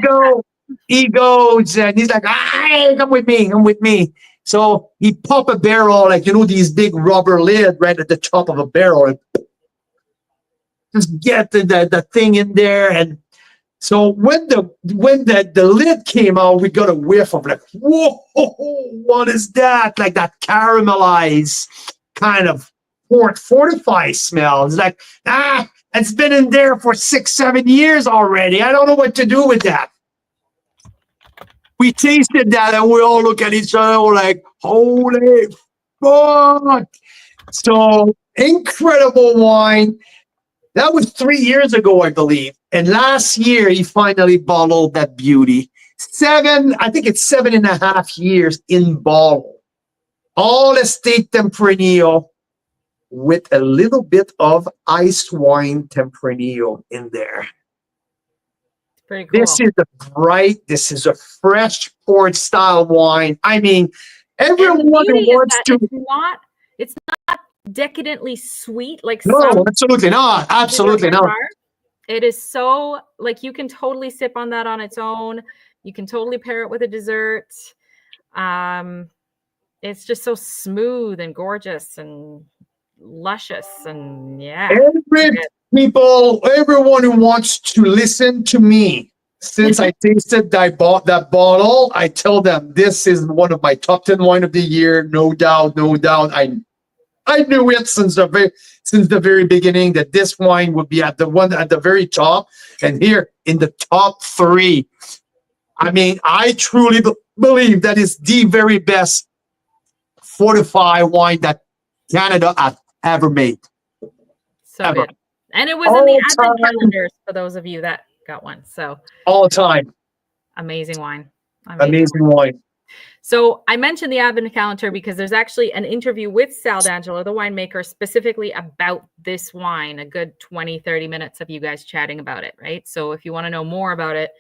goes, and he's like, hey, come with me. So he pop a barrel, like, these big rubber lid right at the top of a barrel, and just get the thing in there. And so when the lid came out, we got a whiff of, like, whoa, what is that? Like that caramelized kind of fortified smell. It's like, it's been in there for 6-7 years already. I don't know what to do with that. We tasted that and we all look at each other, we're like, holy fuck. So incredible wine. That was 3 years ago, I believe. And last year, he finally bottled that beauty. I think it's 7.5 years in bottle. All estate Tempranillo with a little bit of ice wine Tempranillo in there. It's pretty cool. This is a fresh port style wine. I mean, everyone wants to. It's not decadently sweet like No, some. absolutely not. Absolutely not. It is so, like, you can totally sip on that on its own. You can totally pair it with a dessert. It's just so smooth and gorgeous and luscious, and yeah. Everyone who wants to listen to me, since I tasted that bottle, I tell them this is one of my top 10 wine of the year, no doubt, no doubt. I knew it since the very beginning that this wine would be at the very top, and here in the top 3. I mean, I truly believe that is the very best fortified wine that Canada has ever made. So ever. Good. And it was in the advent calendars for those of you that got one. So all the time. Amazing wine. Amazing wine. So I mentioned the advent calendar because there's actually an interview with Sal D'Angelo, the winemaker, specifically about this wine, a good 20, 30 minutes of you guys chatting about it, right? So if you want to know more about it,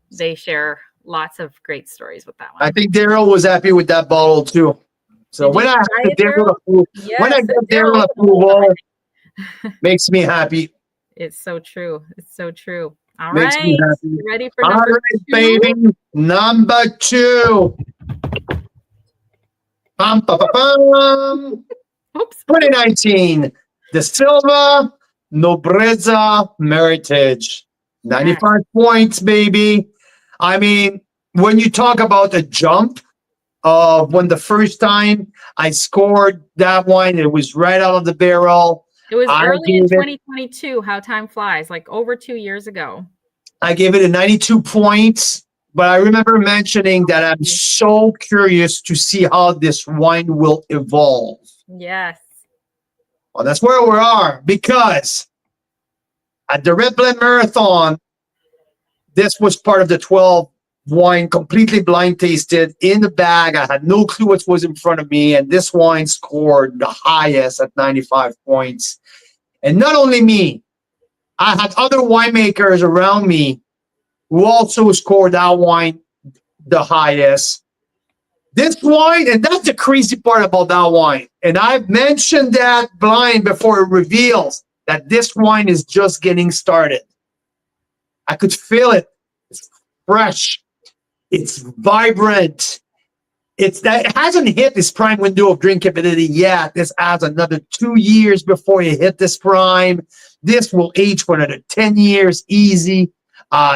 they share lots of great stories with that one. I think Daryl was happy with that bottle too. So when I get Daryl approval, makes me happy. It's so true. It's so true. All makes right. Me happy. You ready for number 2? Baby. Number 2. Bum, bum, bum, bum. Oops. 2019. The Silva Nobrezza Meritage. 95 points, baby. I mean, when you talk about a jump of when the first time I scored that wine, it was right out of the barrel. It was early in 2022, how time flies, like over 2 years ago. I gave it a 92 points, but I remember mentioning that I'm so curious to see how this wine will evolve. Yes. Well, that's where we are, because at the Red Blend Marathon, this was part of the 12 wine, completely blind tasted in the bag. I had no clue what was in front of me, and this wine scored the highest at 95 points. And not only me, I had other winemakers around me who also scored that wine the highest. This wine, and that's the crazy part about that wine, and I've mentioned that blind before it reveals that this wine is just getting started. I could feel it. It's fresh. It's vibrant. It hasn't hit this prime window of drinkability yet. This adds another 2 years before you hit this prime. This will age for another 10 years easy.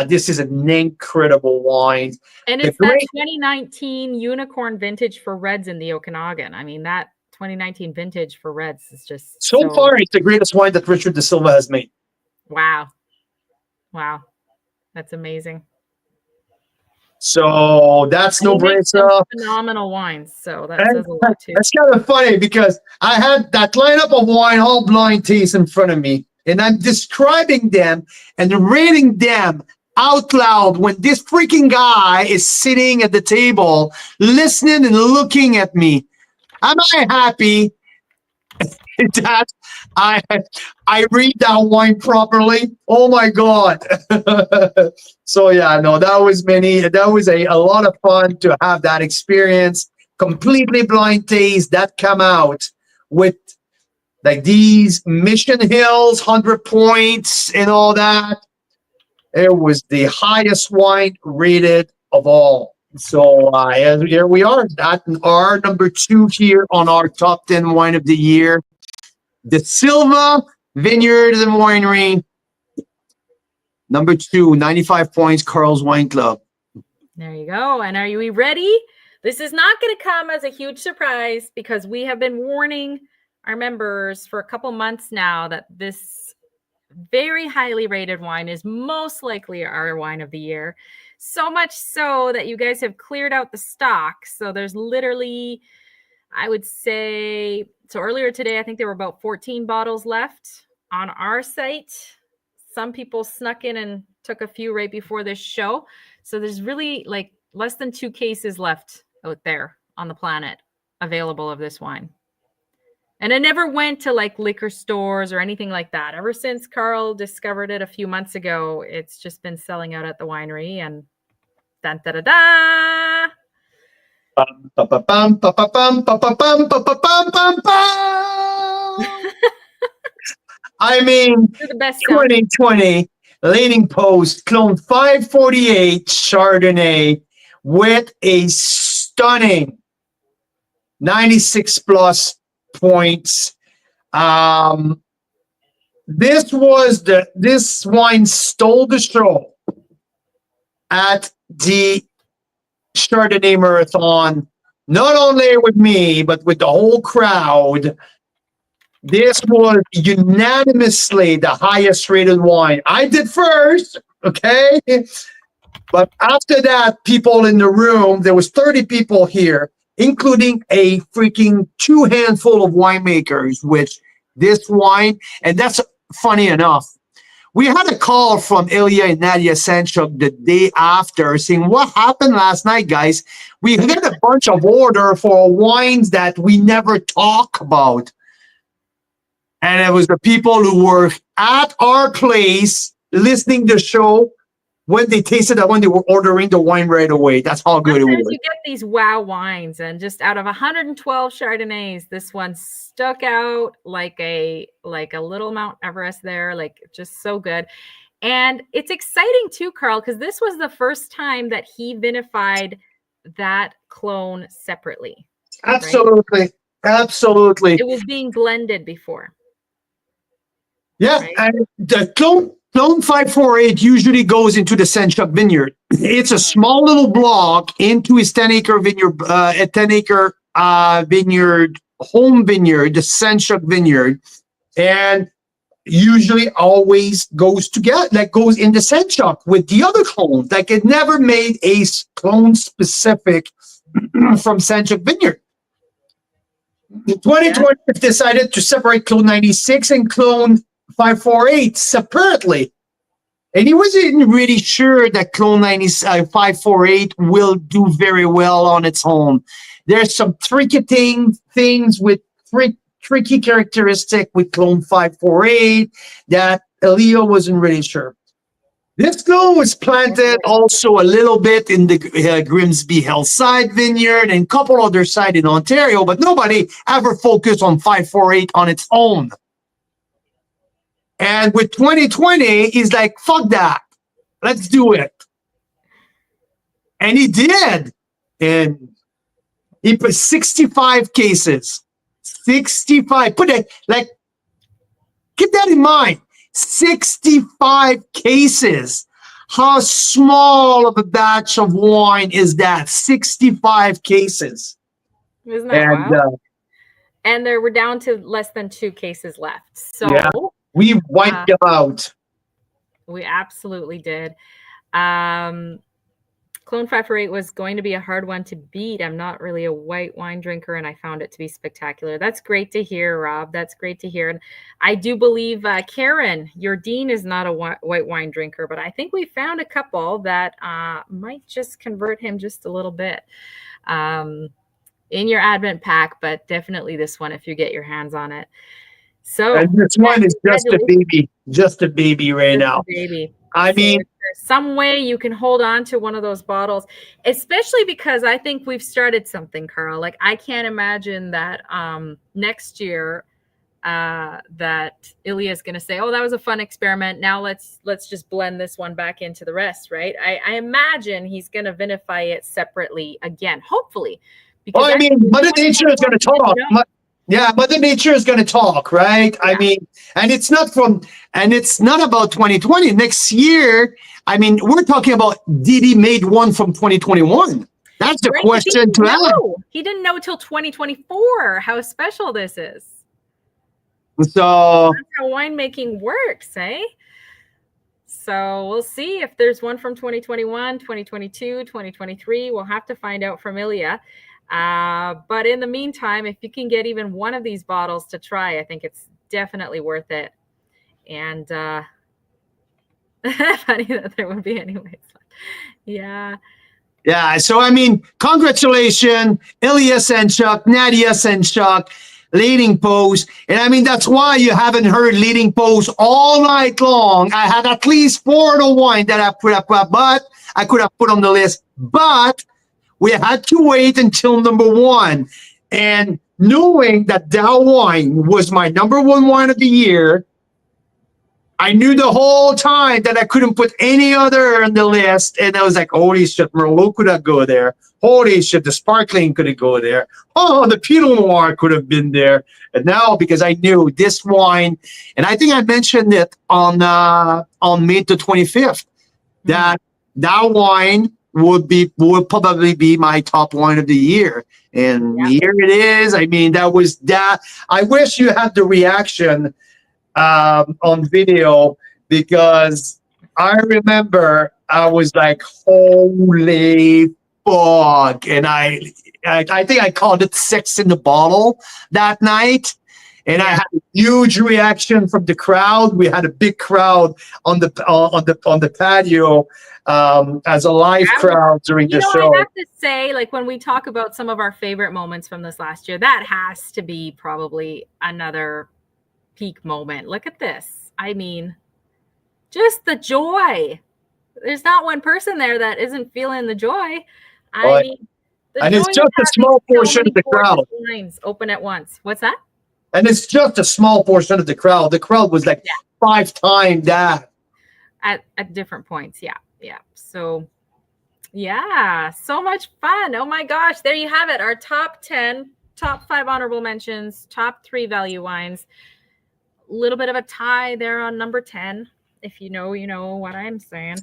This is an incredible wine. And it's that 2019 unicorn vintage for reds in the Okanagan. I mean, that 2019 vintage for reds is just so far, it's the greatest wine that Richard De Silva has made. Wow. Wow. That's amazing. So that's Nobrezza. Phenomenal wines. So that says a lot too. That's kind of funny because I had that lineup of wine all blind taste in front of me, and I'm describing them and rating them out loud when this freaking guy is sitting at the table, listening and looking at me. Am I happy that I read that wine properly? Oh my God. So yeah, no, that was a lot of fun to have that experience. Completely blind taste that come out with like these Mission Hills 100 points and all that. It was the highest wine rated of all. So here we are. That our number 2 here on our top 10 wine of the year. The Silva Vineyard and Winery. Number 2, 95 points, Carl's Wine Club. There you go. And are you ready? This is not going to come as a huge surprise because we have been warning our members for a couple months now that this very highly rated wine, is most likely our wine of the year. So much so that you guys have cleared out the stock. So there's literally, I would say, so earlier today, I think there were about 14 bottles left on our site. Some people snuck in and took a few right before this show. So there's really like less than 2 cases left out there on the planet available of this wine. And I never went to like liquor stores or anything like that. Ever since Carl discovered it a few months ago, it's just been selling out at the winery. And dun, da, da, da. I mean, You're the best sound. 2020 Leaning Post Clone 548 Chardonnay with a stunning 96 plus points. This wine stole the show at the Chardonnay Marathon, not only with me, but with the whole crowd. This was unanimously the highest rated wine. I did first, okay? But after that, people in the room, there was 30 people here, including a freaking 2 handful of winemakers, which this wine, and that's funny enough. We had a call from Ilya and Nadia Sanchuk the day after saying, what happened last night, guys? We got a bunch of order for wines that we never talk about. And it was the people who were at our place listening to the show when they tasted that, when they were ordering the wine right away. That's how good Sometimes it was. you get these wow wines, and just out of 112 Chardonnays, this one stuck out like a little Mount Everest there, like just so good. And it's exciting too, Carl, because this was the first time that he vinified that clone separately. Absolutely. Right? Absolutely. It was being blended before. Yeah, right? And the clone 548 usually goes into the Sanchuk vineyard. It's a small little block into his 10-acre vineyard, a 10-acre vineyard, home vineyard, the Sanchuk vineyard, and usually always goes together, like goes into Sanchuk with the other clones. Like it never made a clone specific from Sanchuk vineyard. In 2020, decided to separate clone 96 and clone 548 separately. And he wasn't really sure that clone 548 will do very well on its own. There's some tricky things with tricky characteristic with clone 548 that Elio wasn't really sure. This clone was planted also a little bit in the Grimsby Hillside Vineyard and a couple other sites in Ontario, but nobody ever focused on 548 on its own. And with 2020, he's like, fuck that. Let's do it. And he did. And he put 65 cases. 65. Put it like, keep that in mind. 65 cases. How small of a batch of wine is that? 65 cases. Isn't that wild? And there were down to less than 2 cases left. So yeah. We wiped them out. We absolutely did. Clone 548 was going to be a hard one to beat. I'm not really a white wine drinker, and I found it to be spectacular. That's great to hear, Rob. That's great to hear. And I do believe, Karen, your dean is not a white wine drinker, but I think we found a couple that might just convert him just a little bit in your Advent pack, but definitely this one if you get your hands on it. So and this one is just a baby right now. Baby. I mean, some way you can hold on to one of those bottles, especially because I think we've started something, Carl. Like I can't imagine that next year that Ilya is going to say, "Oh, that was a fun experiment. Now let's just blend this one back into the rest." Right? I imagine he's going to vinify it separately again, hopefully. Because well, I mean, Mother Nature is going to talk. Yeah, Mother Nature is going to talk, right? Yeah. I mean, and it's not about 2020. Next year, I mean, we're talking about did he made one from 2021? That's the question to ask. He didn't know until 2024 how special this is. So That's how winemaking works, eh? So we'll see if there's one from 2021, 2022, 2023. We'll have to find out from Ilya. But in the meantime, if you can get even one of these bottles to try, I think it's definitely worth it. And funny that there would be anyways. Yeah. yeah, so I mean, congratulations, Ilya Senchuk, Nadia Senchuk, leading pose. And I mean, that's why you haven't heard leading pose all night long. I had at least 4 to 1 that I put up, but I could have put on the list, but we had to wait until number 1. And knowing that wine was my number 1 wine of the year, I knew the whole time that I couldn't put any other on the list. And I was like, holy shit, Merlot could have go there. Holy shit, the sparkling could have go there. Oh, the Pinot Noir could have been there. And now, because I knew this wine, and I think I mentioned it on May the 25th, that wine would probably be my top wine of the year. And here it is. I mean, that was that. I wish you had the reaction on video, because I remember I was like, holy fuck. And I think I called it 6 in the bottle that night. And I had a huge reaction from the crowd. We had a big crowd on the patio as a live crowd during the show. I have to say, like, when we talk about some of our favorite moments from this last year, that has to be probably another peak moment. Look at this. I mean, just the joy. There's not one person there that isn't feeling the joy. I mean, and it's just a small portion of the crowd. Lines open at once. What's that? And it's just a small portion of the crowd. The crowd was like 5 times that. At different points. Yeah. Yeah. So, yeah, so much fun. Oh my gosh. There you have it. Our top 10, top 5 honorable mentions, top 3 value wines. Little bit of a tie there on number 10. If you know what I'm saying.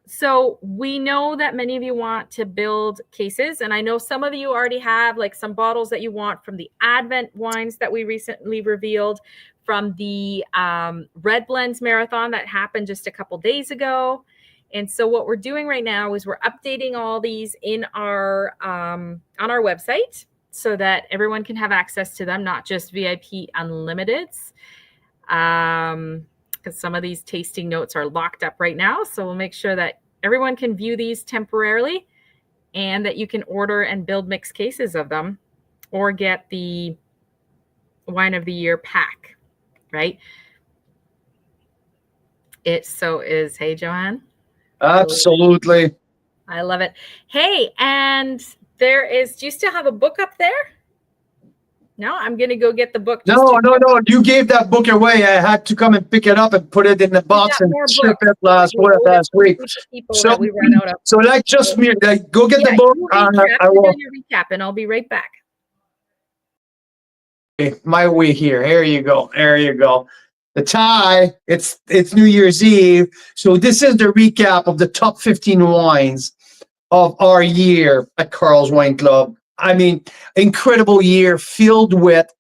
So we know that many of you want to build cases, and I know some of you already have like some bottles that you want from the Advent wines that we recently revealed, from the Red Blends Marathon that happened just a couple days ago. And so what we're doing right now is we're updating all these in our on our website, so that everyone can have access to them, not just VIP Unlimiteds. Because some of these tasting notes are locked up right now. So we'll make sure that everyone can view these temporarily, and that you can order and build mixed cases of them, or get the Wine of the Year pack, right? It so is. Hey, Joanne? Absolutely. I love it. Hey, and do you still have a book up there? No, I'm going to go get the book. No. You gave that book away. I had to come and pick it up and put it in the box and ship it last week. So like, just me, go get the book. I will recap, and I'll be right back. My way here. Here you go. There you go. The tie. It's New Year's Eve. So this is the recap of the top 15 wines of our year at Carl's Wine Club. I mean, incredible year filled with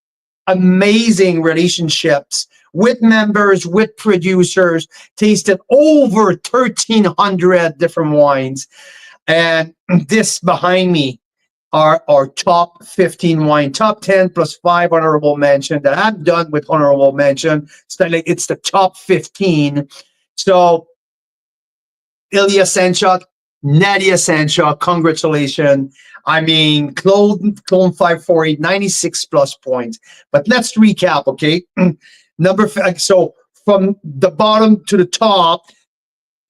amazing relationships with members, with producers, tasted over 1,300 different wines. And this behind me are our top 15 wine, top 10 plus 5 honorable mention that I'm done with honorable mention. It's the top 15. So Ilya Senchuk, Nadia Senchuk, congratulations. I mean, Clone 548, 96 plus points. But let's recap, okay? So from the bottom to the top,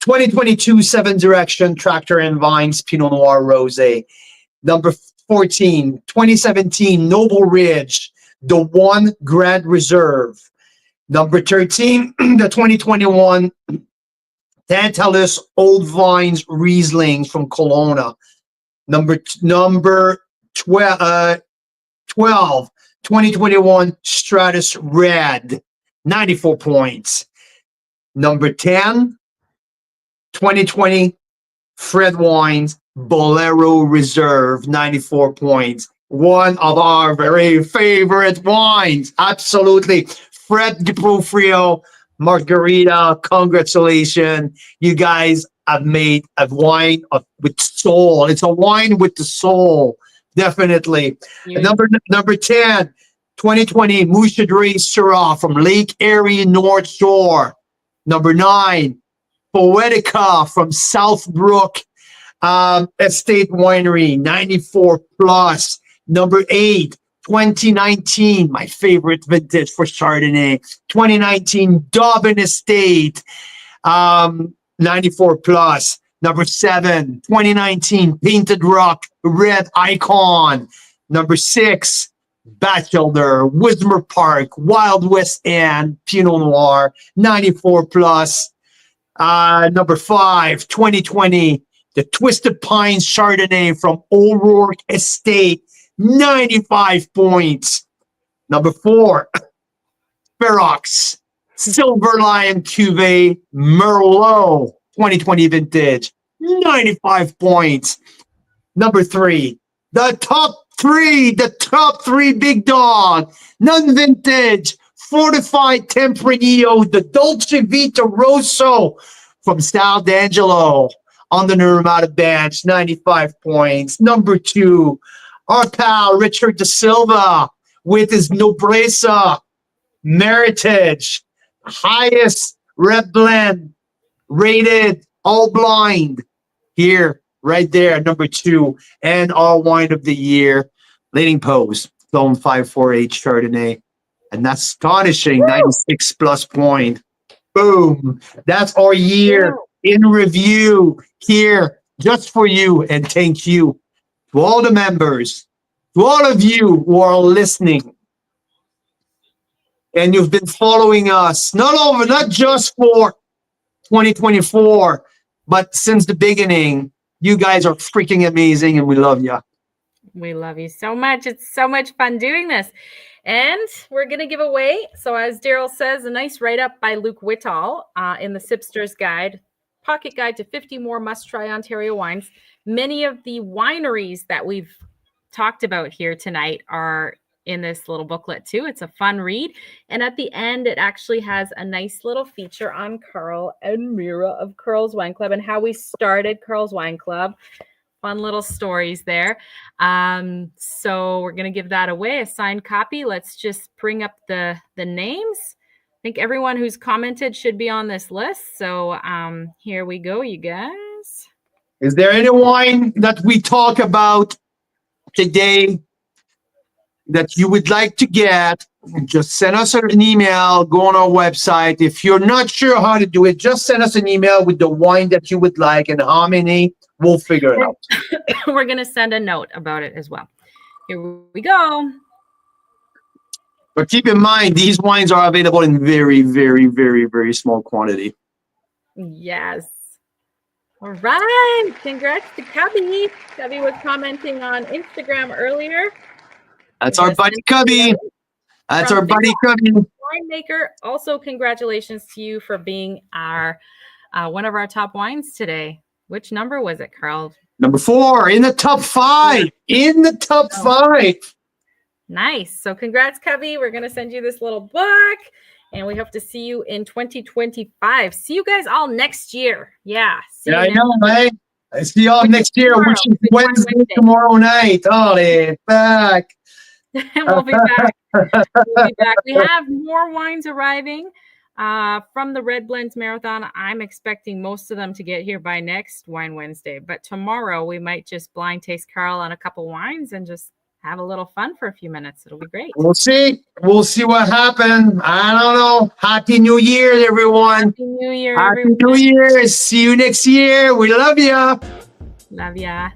2022 Seven Direction Tractor and Vines Pinot Noir Rosé. Number 14, 2017 Noble Ridge, the One Grand Reserve. Number 13, the 2021 Tantalus Old Vines Riesling from Kelowna. Number 12, 2021 Stratus Red, 94 points. Number 10, 2020 Fred Wines Bolero Reserve, 94 points. one of our very favorite wines. Absolutely. Fred DiProfrio, Margarita, congratulations. You guys have made a wine with soul. It's a wine with the soul, definitely. You- Number 10, 2020 Mouchadre Syrah from Lake Erie North Shore. Number 9, Poetica from Southbrook Estate Winery, 94 plus. Number 8, 2019, my favorite vintage for Chardonnay, 2019 Dobbin Estate, 94 plus. Number 7, 2019 Painted Rock Red Icon. Number 6, Batchelder, Wismer Park, Wild West End, Pinot Noir, 94 plus. Number 5, 2020, the Twisted Pines Chardonnay from O'Rourke Estate, 95 points. Number 4, Ferox, Silver Lion Cuvée Merlot, 2020 vintage, 95 points. Number 3, the top three big dog, non-vintage, fortified Tempranillo, the Dolce Vita Rosso from Sal D'Angelo on the Normata bench, 95 points. Number 2, our pal Richard De Silva with his Nobreza Meritage, highest red blend rated all blind here, right there, number 2, and our wine of the year, Leading Pose, Zone 548 Chardonnay. And that's astonishing, 96 plus point. Boom. That's our year in review here just for you. And thank you to all the members, to all of you who are listening. And you've been following us, not just for 2024, but since the beginning. You guys are freaking amazing and we love you. We love you so much. It's so much fun doing this. And we're going to give away, so as Daryl says, a nice write-up by Luke Whittall in the Sipster's Guide, Pocket Guide to 50 More Must-Try Ontario Wines. Many of the wineries that we've talked about here tonight are in this little booklet too. It's a fun read. And at the end, it actually has a nice little feature on Carl and Mira of Carl's Wine Club and how we started Carl's Wine Club. Fun little stories there. So we're going to give that away, a signed copy. Let's just bring up the names. I think everyone who's commented should be on this list. So here we go, you guys. Is there any wine that we talk about today that you would like to get? Just send us an email, go on our website. If you're not sure how to do it, just send us an email with the wine that you would like and how many. We'll figure it out. We're going to send a note about it as well. Here we go. But keep in mind, these wines are available in very, very, very, very small quantity. Yes. All right. Congrats to Cubby. Cubby was commenting on Instagram earlier. That's our buddy Cubby. That's our buddy Cubby. Winemaker. Also, congratulations to you for being our one of our top wines today. Which number was it, Carl? Number 4 in the top 5. In the top 5. Nice. So congrats, Cubby. We're going to send you this little book. And we hope to see you in 2025. See you guys all next year. Yeah. Yeah, I know, right? I see y'all next year, which is Wednesday tomorrow night. Oh, they're back. We'll be back. We'll be back. We have more wines arriving from the Red Blends Marathon. I'm expecting most of them to get here by next Wine Wednesday. But tomorrow we might just blind taste Carl on a couple wines and just have a little fun for a few minutes. It'll be great. We'll see. We'll see what happens. I don't know. Happy New Year, everyone. Happy New Year, Happy everyone. New Year. See you next year. We love you. Love ya.